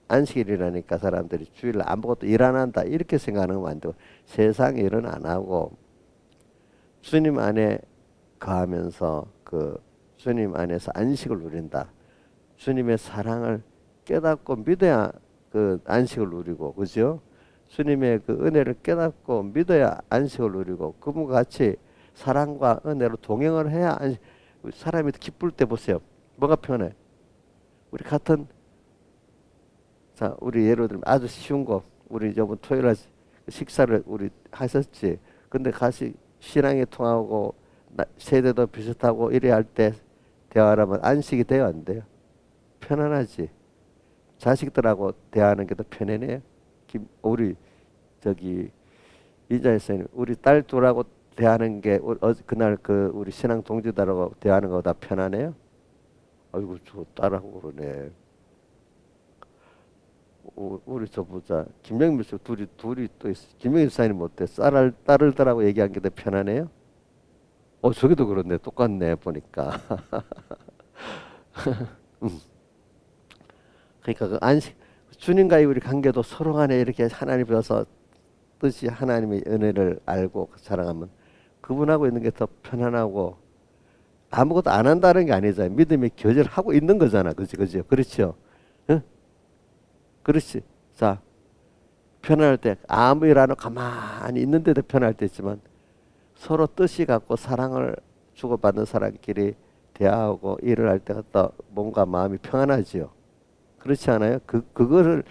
A: 안식일이라니까 사람들이 주일 아무것도 일 안 한다 이렇게 생각하는 건 안 되고 세상 일은 안 하고 주님 안에 거하면서 그 주님 안에서 안식을 누린다. 주님의 사랑을 깨닫고 믿어야 그 안식을 누리고 그죠? 주님의 그 은혜를 깨닫고 믿어야 안식을 누리고 그분과 같이 사랑과 은혜로 동행을 해야 사람이 기쁠 때 보세요. 뭐가 편해? 우리 같은 자, 우리 예를 들면 아주 쉬운 거 우리 저번 토요일에 식사를 우리 하셨지. 근데 같이 신앙이 통하고 세대도 비슷하고 이래 할 때 대화하면 안식이 돼요, 안 돼요? 편안하지. 자식들하고 대화하는 게 더 편해요. 우리 저기 이자에서는 우리 딸 둘하고 대하는 게 그날 그 우리 신앙 동지들하고 대하는 거보다 편하네요. 아이고 저 딸하고 그러네. 우리 저 보자. 김명민 씨 둘이 또 있어. 김명민 사님 어때? 딸들하고 얘기한 게 더 편하네요. 저기도 그렇네. 똑같네 보니까. 그러니까 그 안식 주님과의 우리 관계도 서로 간에 이렇게 하나님 배워서 뜻이 하나님의 은혜를 알고 자랑하면 그분하고 있는 게 더 편안하고 아무것도 안 한다는 게 아니잖아요. 믿음의 교제를 하고 있는 거잖아. 그죠? 그렇죠? 응? 그렇지. 자, 편안할 때 아무 일 안 하고 가만히 있는데도 편할 때 있지만 서로 뜻이 같고 사랑을 주고받는 사람끼리 대화하고 일을 할 때가 또 뭔가 마음이 평안하지요. 그렇지 않아요? 그거를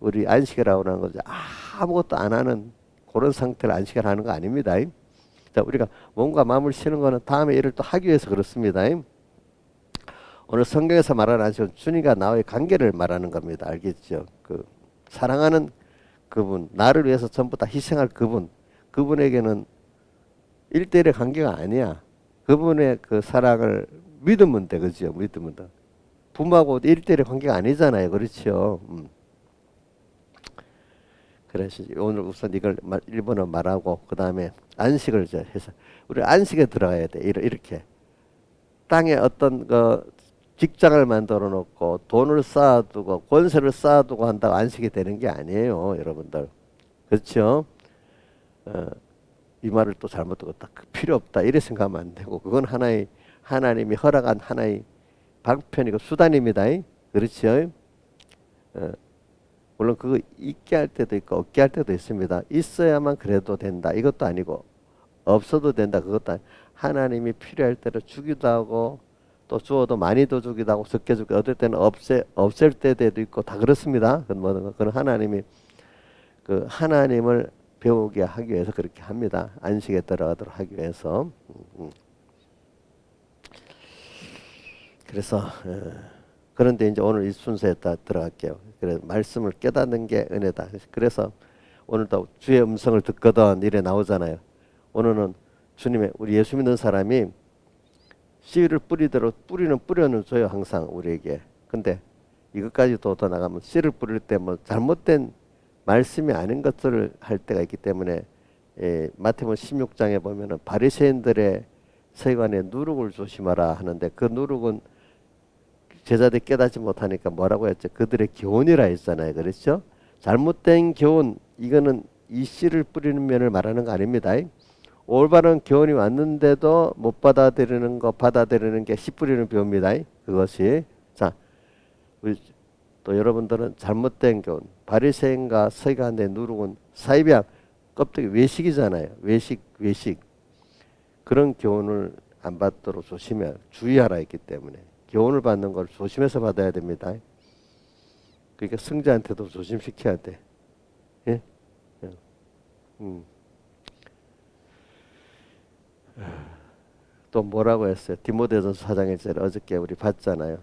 A: 우리 안식이라고 하는 거죠. 아무것도 안 하는 그런 상태를 안식을 하는 거 아닙니다. 자, 우리가 몸과 마음을 쉬는 거는 다음에 일을 또 하기 위해서 그렇습니다. 오늘 성경에서 말하는 안식은 주님과 나의 관계를 말하는 겁니다. 알겠죠? 그 사랑하는 그분, 나를 위해서 전부 다 희생할 그분에게는 1대1의 관계가 아니야. 그분의 그 사랑을 믿으면 돼. 그죠? 믿으면 돼. 부모하고 1대1의 관계가 아니잖아요. 그렇죠? 그래서 오늘 우선 이걸 일본어 말하고 그 다음에 안식을 해서 우리 안식에 들어가야 돼. 이렇게 땅에 어떤 그 직장을 만들어 놓고 돈을 쌓아두고 권세를 쌓아두고 한다고 안식이 되는 게 아니에요, 여러분들. 그렇죠? 어, 이 말을 또 잘못 듣었다. 필요 없다. 이래 생각하면 안 되고 그건 하나의 하나님이 허락한 하나의 방편이고 수단입니다. 그렇죠? 어, 물론 그거 있게 할 때도 있고 없게 할 때도 있습니다. 있어야만 그래도 된다. 이것도 아니고 없어도 된다. 그것도 아니고 하나님이 필요할 때로 주기도 하고 또 주어도 많이 더 주기도 하고 적게 주기도 하고 어떨 때는 없앨 때도 있고 다 그렇습니다. 그건 뭐 그건 하나님이 그 하나님을 배우게 하기 위해서 그렇게 합니다. 안식에 들어가도록 하기 위해서. 그래서 그런데 이제 오늘 이 순서에 다 들어갈게요. 그래 말씀을 깨닫는 게 은혜다. 그래서 오늘도 주의 음성을 듣거든 이래 나오잖아요. 오늘은 주님의 우리 예수 믿는 사람이 씨를 뿌리도록 뿌리는 줘요 항상 우리에게. 근데 이것까지도 더 나가면 씨를 뿌릴 때 뭐 잘못된 말씀이 아닌 것들을 할 때가 있기 때문에 마태복음 16장에 보면은 바리새인들의 서기관의 누룩을 조심하라 하는데 그 누룩은 제자들이 깨닫지 못하니까 뭐라고 했죠? 그들의 교훈이라 했잖아요. 그렇죠? 잘못된 교훈 이거는 이 씨를 뿌리는 면을 말하는 거 아닙니다. 올바른 교훈이 왔는데도 못 받아들이는 거 받아들이는 게 씨 뿌리는 비유입니다. 그것이 자 우리 또 여러분들은 잘못된 교훈 바리새인과 서기관의 누룩은 사이비암 껍데기 외식이잖아요. 외식 그런 교훈을 안 받도록 조심해 주의하라 했기 때문에 교훈을 받는 걸 조심해서 받아야 됩니다. 그러니까 승자한테도 조심시켜야 돼. 예? 또 뭐라고 했어요? 디모데전서 4장 1절 어저께 우리 봤잖아요.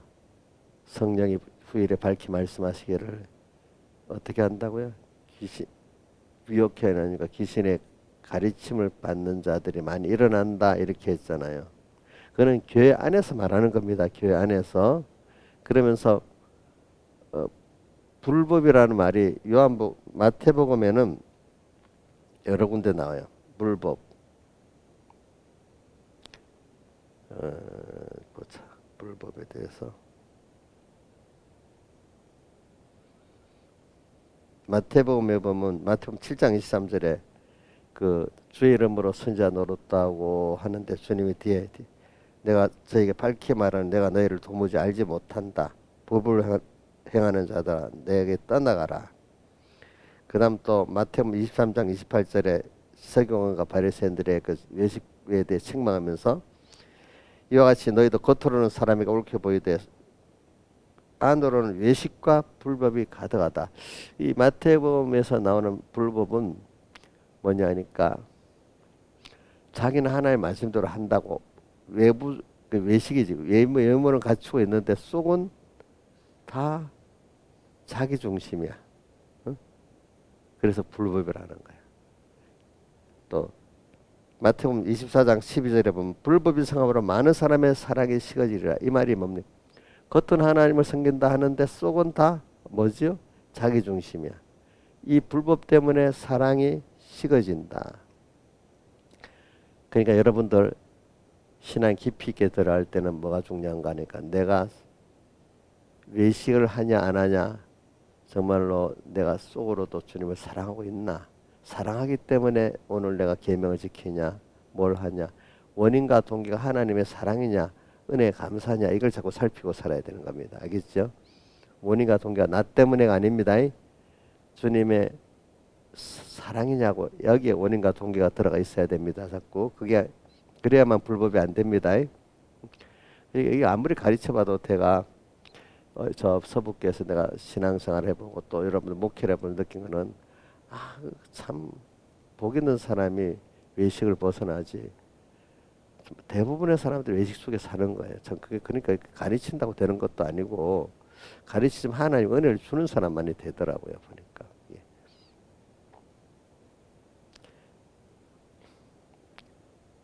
A: 성령이 후일에 밝히 말씀하시기를 어떻게 한다고요? 위옥회라니까 귀신의 가르침을 받는 자들이 많이 일어난다 이렇게 했잖아요. 그는 교회 안에서 말하는 겁니다. 교회 안에서. 그러면서 불법이라는 말이 마태복음에는 여러 군데 나와요. 불법. 보자. 불법에 대해서. 마태복음에 보면 마태복음 7장 23절에 그 주의 이름으로 선지자 노릇다고 하는데 주님이 뒤에 내가 저에게 밝히 말하는 내가 너희를 도무지 알지 못한다. 법을 행하는 자들아 내게 떠나가라. 그 다음 또 마태복음 23장 28절에 서기관과 바리새인들의 그 외식에 대해 책망하면서 이와 같이 너희도 겉으로는 사람에게 옳게 보이되 안으로는 외식과 불법이 가득하다. 이 마태복음에서 나오는 불법은 뭐냐 하니까 자기는 하나의 말씀대로 한다고 외부 외식이지 외모는 갖추고 있는데 속은 다 자기 중심이야. 응? 그래서 불법이라는 거야. 또 마태복음 24장 12절에 보면 불법인 성함으로 많은 사람의 사랑이 식어지리라. 이 말이 뭡니까? 겉은 하나님을 섬긴다 하는데 속은 다 뭐지요? 자기 중심이야. 이 불법 때문에 사랑이 식어진다. 그러니까 여러분들 신앙 깊이 있게 들어갈 때는 뭐가 중요한가 하니까 내가 외식을 하냐 안 하냐 정말로 내가 속으로도 주님을 사랑하고 있나 사랑하기 때문에 오늘 내가 계명을 지키냐 뭘 하냐 원인과 동기가 하나님의 사랑이냐 은혜에 감사하냐 이걸 자꾸 살피고 살아야 되는 겁니다. 알겠죠? 원인과 동기가 나 때문에가 아닙니다. 주님의 사랑이냐고 여기에 원인과 동기가 들어가 있어야 됩니다. 자꾸 그게 그래야만 불법이 안 됩니다. 이게 아무리 가르쳐봐도 제가 저 서북교에서 내가 신앙생활 해보고 또 여러분들 목회를 해보면 느낀 거는 참 복 있는 사람이 외식을 벗어나지 대부분의 사람들이 외식 속에 사는 거예요. 전 그게 그러니까 가르친다고 되는 것도 아니고 가르치면 하나님 은혜를 주는 사람만이 되더라고요. 보니까. 예.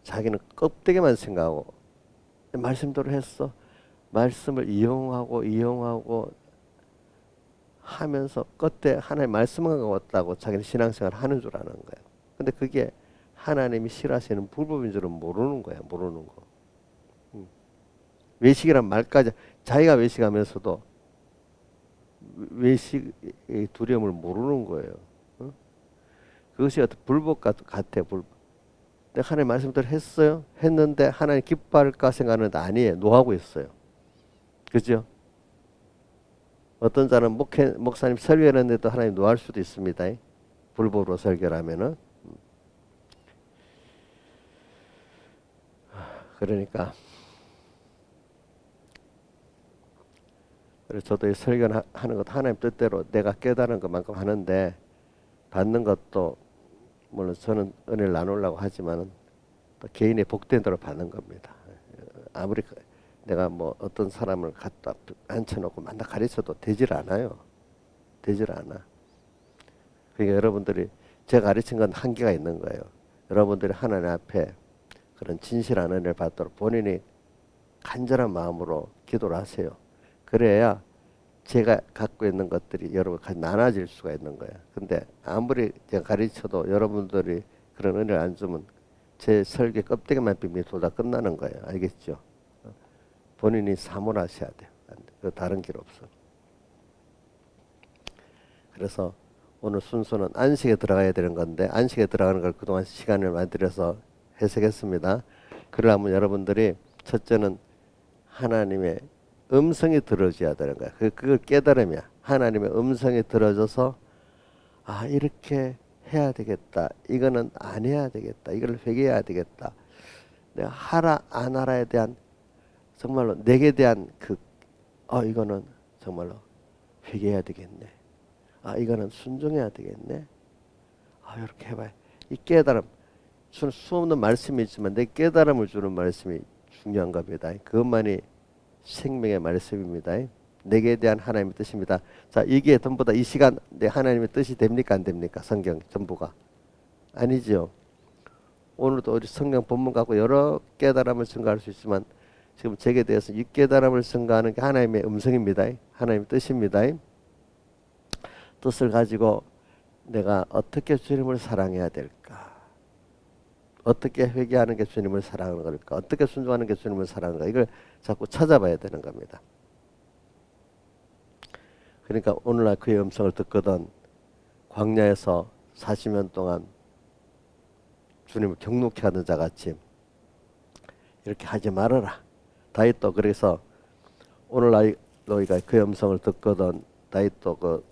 A: 자기는 껍데기만 생각하고 말씀대로 했어. 말씀을 이용하고 하면서 끝에 하나님 말씀만 왔다고 자기는 신앙생활 하는 줄 아는 거예요. 근데 그게 하나님이 싫어하시는 불법인 줄은 모르는 거야. 모르는 거. 외식이란 말까지 자기가 외식하면서도 외식의 두려움을 모르는 거예요. 어? 그것이 어떤 불법 같아요. 불법. 내가 하나님 말씀대로 했어요. 했는데 하나님 기뻐할까 생각하는데 아니에요. 노하고 있어요. 그죠? 어떤 자는 목사님 설교했는데도 하나님 노할 수도 있습니다. 불법으로 설교를 하면은. 그러니까 그래서 저도 이 설교하는 것도 하나님 뜻대로 내가 깨달은 것만큼 하는데 받는 것도 물론 저는 은혜를 나누려고 하지만 또 개인의 복된 대로 받는 겁니다. 아무리 내가 뭐 어떤 사람을 갖다 앉혀놓고 만나 가르쳐도 되질 않아요. 되질 않아. 그러니까 여러분들이 제가 가르친 건 한계가 있는 거예요. 여러분들이 하나님 앞에 그런 진실한 은혜를 받도록 본인이 간절한 마음으로 기도를 하세요. 그래야 제가 갖고 있는 것들이 여러분과 나눠질 수가 있는 거예요. 근데 아무리 제가 가르쳐도 여러분들이 그런 은혜를 안 주면 제 설계 껍데기만 비밀 돌다 끝나는 거예요. 알겠죠? 본인이 사모하셔야 돼요. 그 다른 길 없어. 그래서 오늘 순서는 안식에 들어가야 되는 건데 안식에 들어가는 걸 그동안 시간을 많이 들여서 해석했습니다. 그러려면 여러분들이 첫째는 하나님의 음성이 들어져야 되는 거야. 그걸 깨달음이야. 하나님의 음성이 들어져서 아 이렇게 해야 되겠다. 이거는 안 해야 되겠다. 이걸 회개해야 되겠다. 내가 하라 안 하라에 대한 정말로 내게 대한 이거는 정말로 회개해야 되겠네. 아 이거는 순종해야 되겠네. 아 이렇게 해봐야 이 깨달음 수없는 말씀이 있지만 내 깨달음을 주는 말씀이 중요한 겁니다. 그것만이 생명의 말씀입니다. 내게 대한 하나님의 뜻입니다. 자 이게 전부 다 이 시간 내 하나님의 뜻이 됩니까 안 됩니까? 성경 전부가 아니죠. 오늘도 우리 성경 본문 갖고 여러 깨달음을 증가할 수 있지만 지금 제게 대해서 이 깨달음을 증가하는 게 하나님의 음성입니다. 하나님의 뜻입니다. 뜻을 가지고 내가 어떻게 주님을 사랑해야 될까? 어떻게 회개하는 게 주님을 사랑하는 걸까? 어떻게 순종하는 게 주님을 사랑하는 가 이걸 자꾸 찾아봐야 되는 겁니다. 그러니까 오늘날 그의 음성을 듣거든 광야에서 40년 동안 주님을 경록케 하는 자같이 이렇게 하지 말아라. 다윗도 그래서 오늘날 너희가 그의 음성을 듣거든 다윗도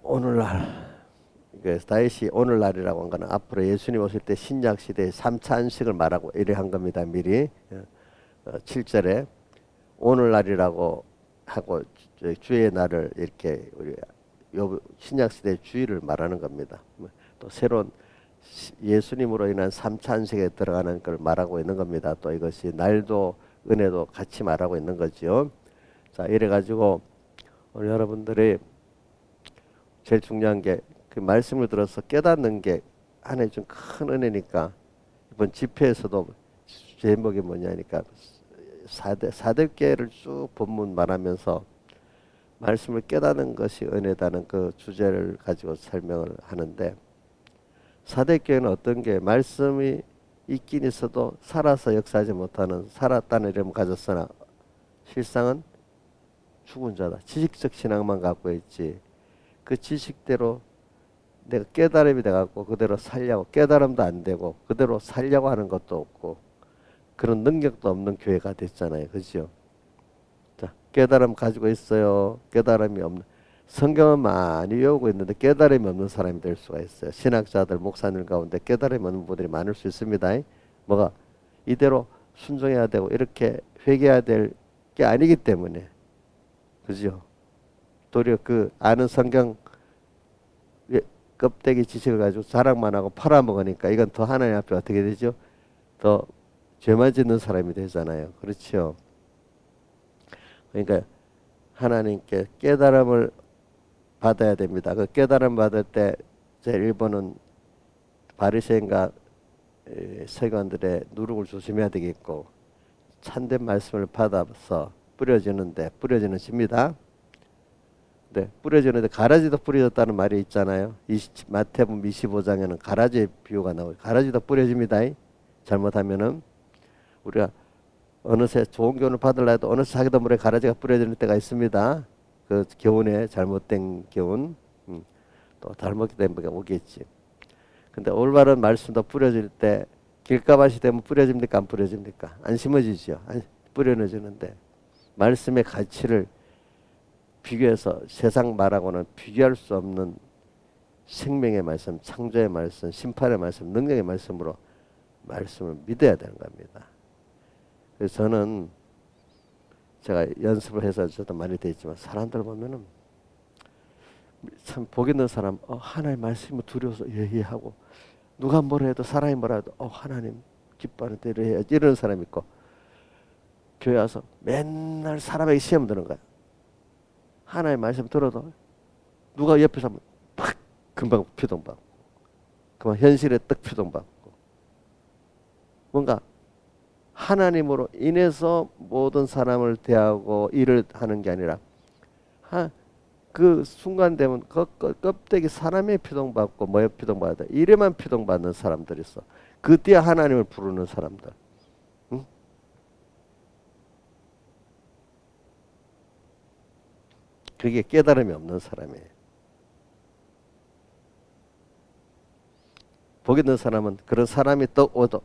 A: 오늘날 다윗이 오늘날이라고 한 거는 앞으로 예수님 오실 때 신약 시대의 3차 안식을 말하고 이래 한 겁니다. 미리 7절에 오늘날이라고 하고 주의 날을 이렇게 우리 신약 시대의 주일을 말하는 겁니다. 또 새로운 예수님으로 인한 3차 안식에 들어가는 걸 말하고 있는 겁니다. 또 이것이 날도 은혜도 같이 말하고 있는 거죠. 자 이래 가지고 오늘 여러분들이 제일 중요한 게 그 말씀을 들어서 깨닫는 게 하나의 좀 큰 은혜니까 이번 집회에서도 제목이 뭐냐니까 사대계를 쭉 본문 말하면서 말씀을 깨닫는 것이 은혜다는 그 주제를 가지고 설명을 하는데 사대교회는 어떤 게 말씀이 있긴 있어도 살아서 역사하지 못하는 살았다는 이름을 가졌으나 실상은 죽은 자다. 지식적 신앙만 갖고 있지. 그 지식대로 내가 깨달음이 돼갖고 그대로 살려고 깨달음도 안 되고 그대로 살려고 하는 것도 없고 그런 능력도 없는 교회가 됐잖아요. 그죠? 자, 깨달음 가지고 있어요. 깨달음이 없는 성경은 많이 외우고 있는데 깨달음이 없는 사람이 될 수가 있어요. 신학자들, 목사님 가운데 깨달음이 없는 분들이 많을 수 있습니다. 뭐가 이대로 순종해야 되고 이렇게 회개해야 될 게 아니기 때문에 그죠? 도리어 그 아는 성경 껍데기 지식을 가지고 자랑만 하고 팔아먹으니까 이건 더 하나님 앞에 어떻게 되죠? 더 죄만 짓는 사람이 되잖아요. 그렇죠? 그러니까 하나님께 깨달음을 받아야 됩니다. 그 깨달음 받을 때 제일 1번은 바리새인과 서기관들의 누룩을 조심해야 되겠고 참된 말씀을 받아서 뿌려지는 집니다. 네, 뿌려지는데 가라지도 뿌려졌다는 말이 있잖아요. 마태복음 25장에는 가라지의 비유가 나오고 가라지도 뿌려집니다. 잘못하면은 우리가 어느새 좋은 교훈을 받으려 해도 어느새 자기도 모르게 가라지가 뿌려지는 때가 있습니다. 그 교훈에 잘못된 교훈, 또 잘못된 게 오겠지. 근데 올바른 말씀도 뿌려질 때 길가밭이 되면 뿌려집니까? 안 뿌려집니까? 안 심어지죠. 안 뿌려지는데 말씀의 가치를 비교해서 세상 말하고는 비교할 수 없는 생명의 말씀, 창조의 말씀, 심판의 말씀, 능력의 말씀으로 말씀을 믿어야 되는 겁니다. 그래서 저는 제가 연습을 해서 저도 많이 돼 있지만 사람들 보면은 참 복 있는 사람 하나님 말씀을 두려워서 예예 하고 누가 뭐라 해도 사람이 뭐라 해도 하나님 기뻐하는 대로 해야지 이런 사람이 있고 교회 와서 맨날 사람에게 시험 드는 거야. 하나님 말씀 들어도 누가 옆에서 하면 팍 금방 표동받고 그만 현실에 떡 표동받고 뭔가 하나님으로 인해서 모든 사람을 대하고 일을 하는 게 아니라 그 순간 되면 그 껍데기 사람의 피동받고 뭐에 피동받아 이래만 피동받는 사람들이 있어. 그 뒤에 하나님을 부르는 사람들. 응? 그게 깨달음이 없는 사람이에요. 복 있는 사람은 그런 사람이 떠오도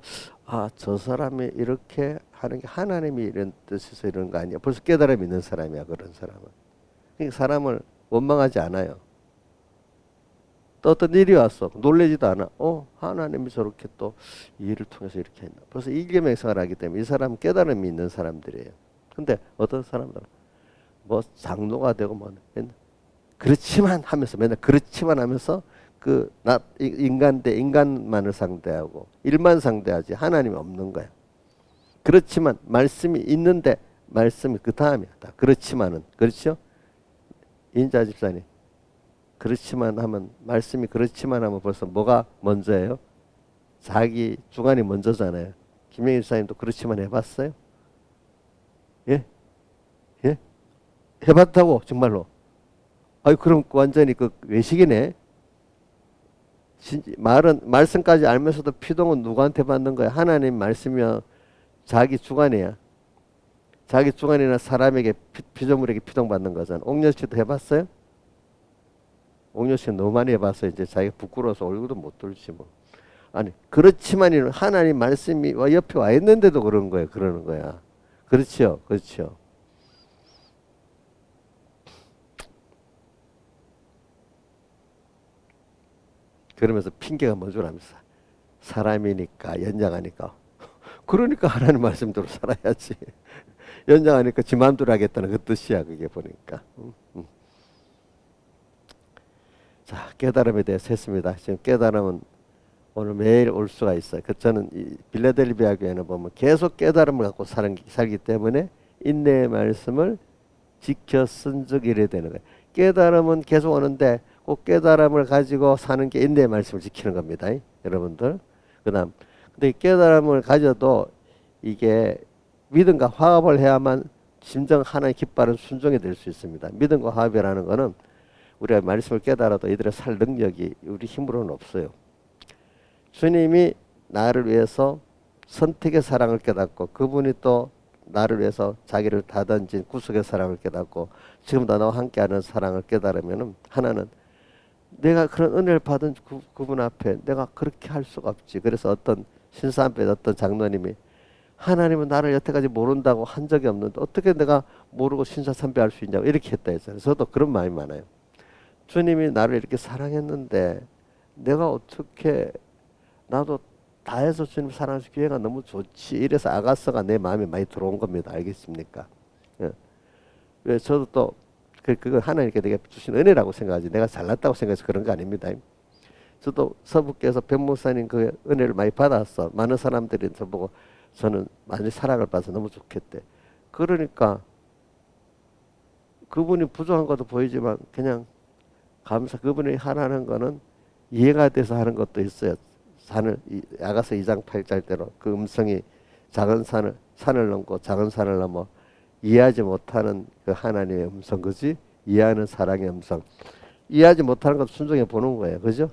A: 저 사람이 이렇게 하는 게 하나님이 이런 뜻에서 이런 거 아니야. 벌써 깨달음이 있는 사람이야. 그런 사람은. 그러니까 사람을 원망하지 않아요. 또 어떤 일이 왔어. 놀라지도 않아. 하나님이 저렇게 또 이 일을 통해서 이렇게 했나. 벌써 이기명성을 하기 때문에 이 사람은 깨달음이 있는 사람들이에요. 근데 어떤 사람들은 뭐 장로가 되고 뭐 그렇지만 하면서 맨날 그렇지만 하면서 나 인간 대 인간만을 상대하고 일만 상대하지 하나님이 없는 거야. 그렇지만 말씀이 있는데 말씀이 그 다음이야. 그렇지만은 그렇죠? 인자 집사님 그렇지만 하면 말씀이 그렇지만 하면 벌써 뭐가 먼저예요? 자기 주관이 먼저잖아요. 김영희 집사님도 그렇지만 해봤어요? 예? 예? 해봤다고 정말로? 그럼 완전히 그 외식이네. 말씀까지 알면서도 피동은 누구한테 받는 거야? 하나님 말씀이면 자기 주관이야. 자기 주관이나 사람에게 피조물에게 피동받는 거잖아. 옥녀 씨도 해봤어요? 옥녀 씨는 너무 많이 해봤어요. 이제 자기가 부끄러워서 얼굴도 못 들지 뭐. 아니 그렇지만 하나님 말씀이 옆에 와 있는데도 그런 거예요. 그러는 거야. 그렇죠, 그렇죠. 그러면서 핑계가 뭔 줄 압니까? 사람이니까 연장하니까. 그러니까 하나님 말씀대로 살아야지. 연장하니까 지 마음대로 하겠다는 그 뜻이야. 그게 보니까. 자, 깨달음에 대해서 했습니다. 지금 깨달음은 오늘 매일 올 수가 있어요. 저는 이 빌라델비아 교회는 보면 계속 깨달음을 갖고 살기 때문에 인내의 말씀을 지켜 쓴즉 이래 되는 거예요. 깨달음은 계속 오는데 꼭 깨달음을 가지고 사는 게 인내의 말씀을 지키는 겁니다. 여러분들. 그다음 근데 깨달음을 가져도 이게 믿음과 화합을 해야만 진정 하나의 기뻐하는 순종이 될 수 있습니다. 믿음과 화합이라는 거는 우리가 말씀을 깨달아도 이들의 살 능력이 우리 힘으로는 없어요. 주님이 나를 위해서 선택의 사랑을 깨닫고 그분이 또 나를 위해서 자기를 다 던진 구속의 사랑을 깨닫고 지금도 나와 함께하는 사랑을 깨달으면 하나는 내가 그런 은혜를 받은 그분 앞에 내가 그렇게 할 수가 없지. 그래서 어떤 신사 앞에 어떤 장로님이 하나님은 나를 여태까지 모른다고 한 적이 없는데 어떻게 내가 모르고 신사 참배할 수 있냐고 이렇게 했다 했잖아요. 저도 그런 마음이 많아요. 주님이 나를 이렇게 사랑했는데 내가 어떻게 나도 다 해서 주님 사랑하시 기회가 너무 좋지. 이래서 아가서가 내 마음에 많이 들어온 겁니다. 알겠습니까? 예. 왜 저도 또 그건 하나님께 내게 주신 은혜라고 생각하지 내가 잘났다고 생각해서 그런 거 아닙니다. 저도 서부께서 백목사님 그 은혜를 많이 받았어. 많은 사람들이 저보고 저는 많이 사랑을 받아서 너무 좋겠대. 그러니까 그분이 부족한 것도 보이지만 그냥 그분이 하라는 거는 이해가 돼서 하는 것도 있어요. 야가서 2장 8절대로 그 음성이 작은 산을 넘고 작은 산을 넘어 이해하지 못하는 그 하나님의 음성, 그지? 이해하는 사랑의 음성. 이해하지 못하는 것 순종해 보는 거예요. 그죠?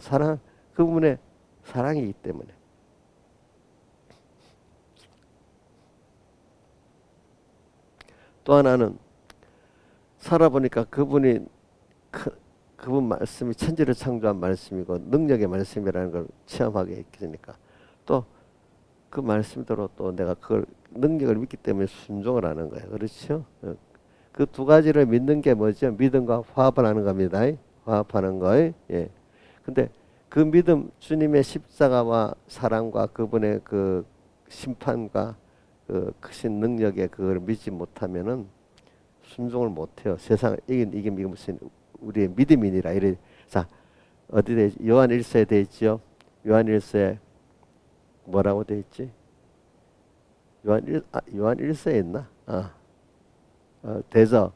A: 그분의 사랑이기 때문에. 또 하나는 살아보니까 그분 말씀이 천지를 창조한 말씀이고 능력의 말씀이라는 걸 체험하게 했으니까 또 그 말씀대로 또 내가 그걸 능력을 믿기 때문에 순종을 하는 거예요. 그렇죠? 그 두 가지를 믿는 게 뭐죠? 믿음과 화합을 하는 겁니다. 화합하는 거. 예. 근데 그 믿음, 주님의 십자가와 사랑과 그분의 그 심판과 그 크신 능력에 그걸 믿지 못하면은 순종을 못해요. 세상을 이게 무슨 우리의 믿음이니라. 이래. 자, 어디 돼? 요한 1서에 돼 있죠. 요한 1서에 뭐라고 돼 있지? 요한 1서에 있나? 대저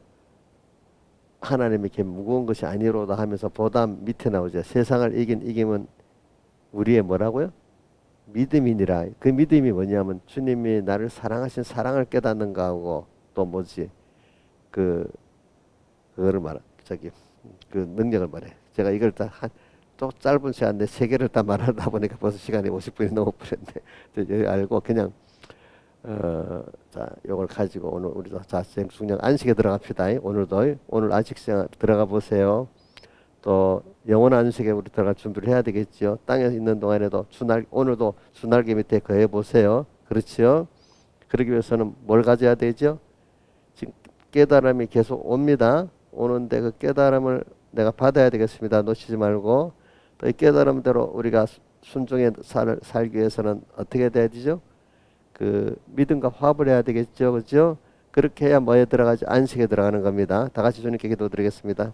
A: 하나님이 이렇게 무거운 것이 아니로다 하면서 보다 밑에 나오죠. 세상을 이김은 우리의 뭐라고요? 믿음이니라. 그 믿음이 뭐냐면 주님이 나를 사랑하신 사랑을 깨닫는가 하고 또 뭐지? 그거를 그 능력을 말해. 제가 이걸 또 짧은 시간인데 세 개를 다 말하다 보니까 벌써 시간이 50분이 넘어버렸네. 여기 알고 그냥 자, 요걸 가지고 오늘 우리도 중량 안식에 들어갑시다. 오늘 안식 시간 들어가 보세요. 또 영원 안식에 우리 들어갈 준비를 해야 되겠죠. 땅에 있는 동안에도 오늘도 주날개 밑에 거해 보세요. 그렇죠? 그러기 위해서는 뭘 가져야 되죠? 지금 깨달음이 계속 옵니다. 오는데 그 깨달음을 내가 받아야 되겠습니다. 놓치지 말고 또 이 깨달음대로 우리가 순종의 살기 위해서는 어떻게 돼야 되죠? 그 믿음과 화합을 해야 되겠죠. 그렇죠? 그렇게 해야 뭐에 들어가지? 안식에 들어가는 겁니다. 다 같이 주님께 기도드리겠습니다.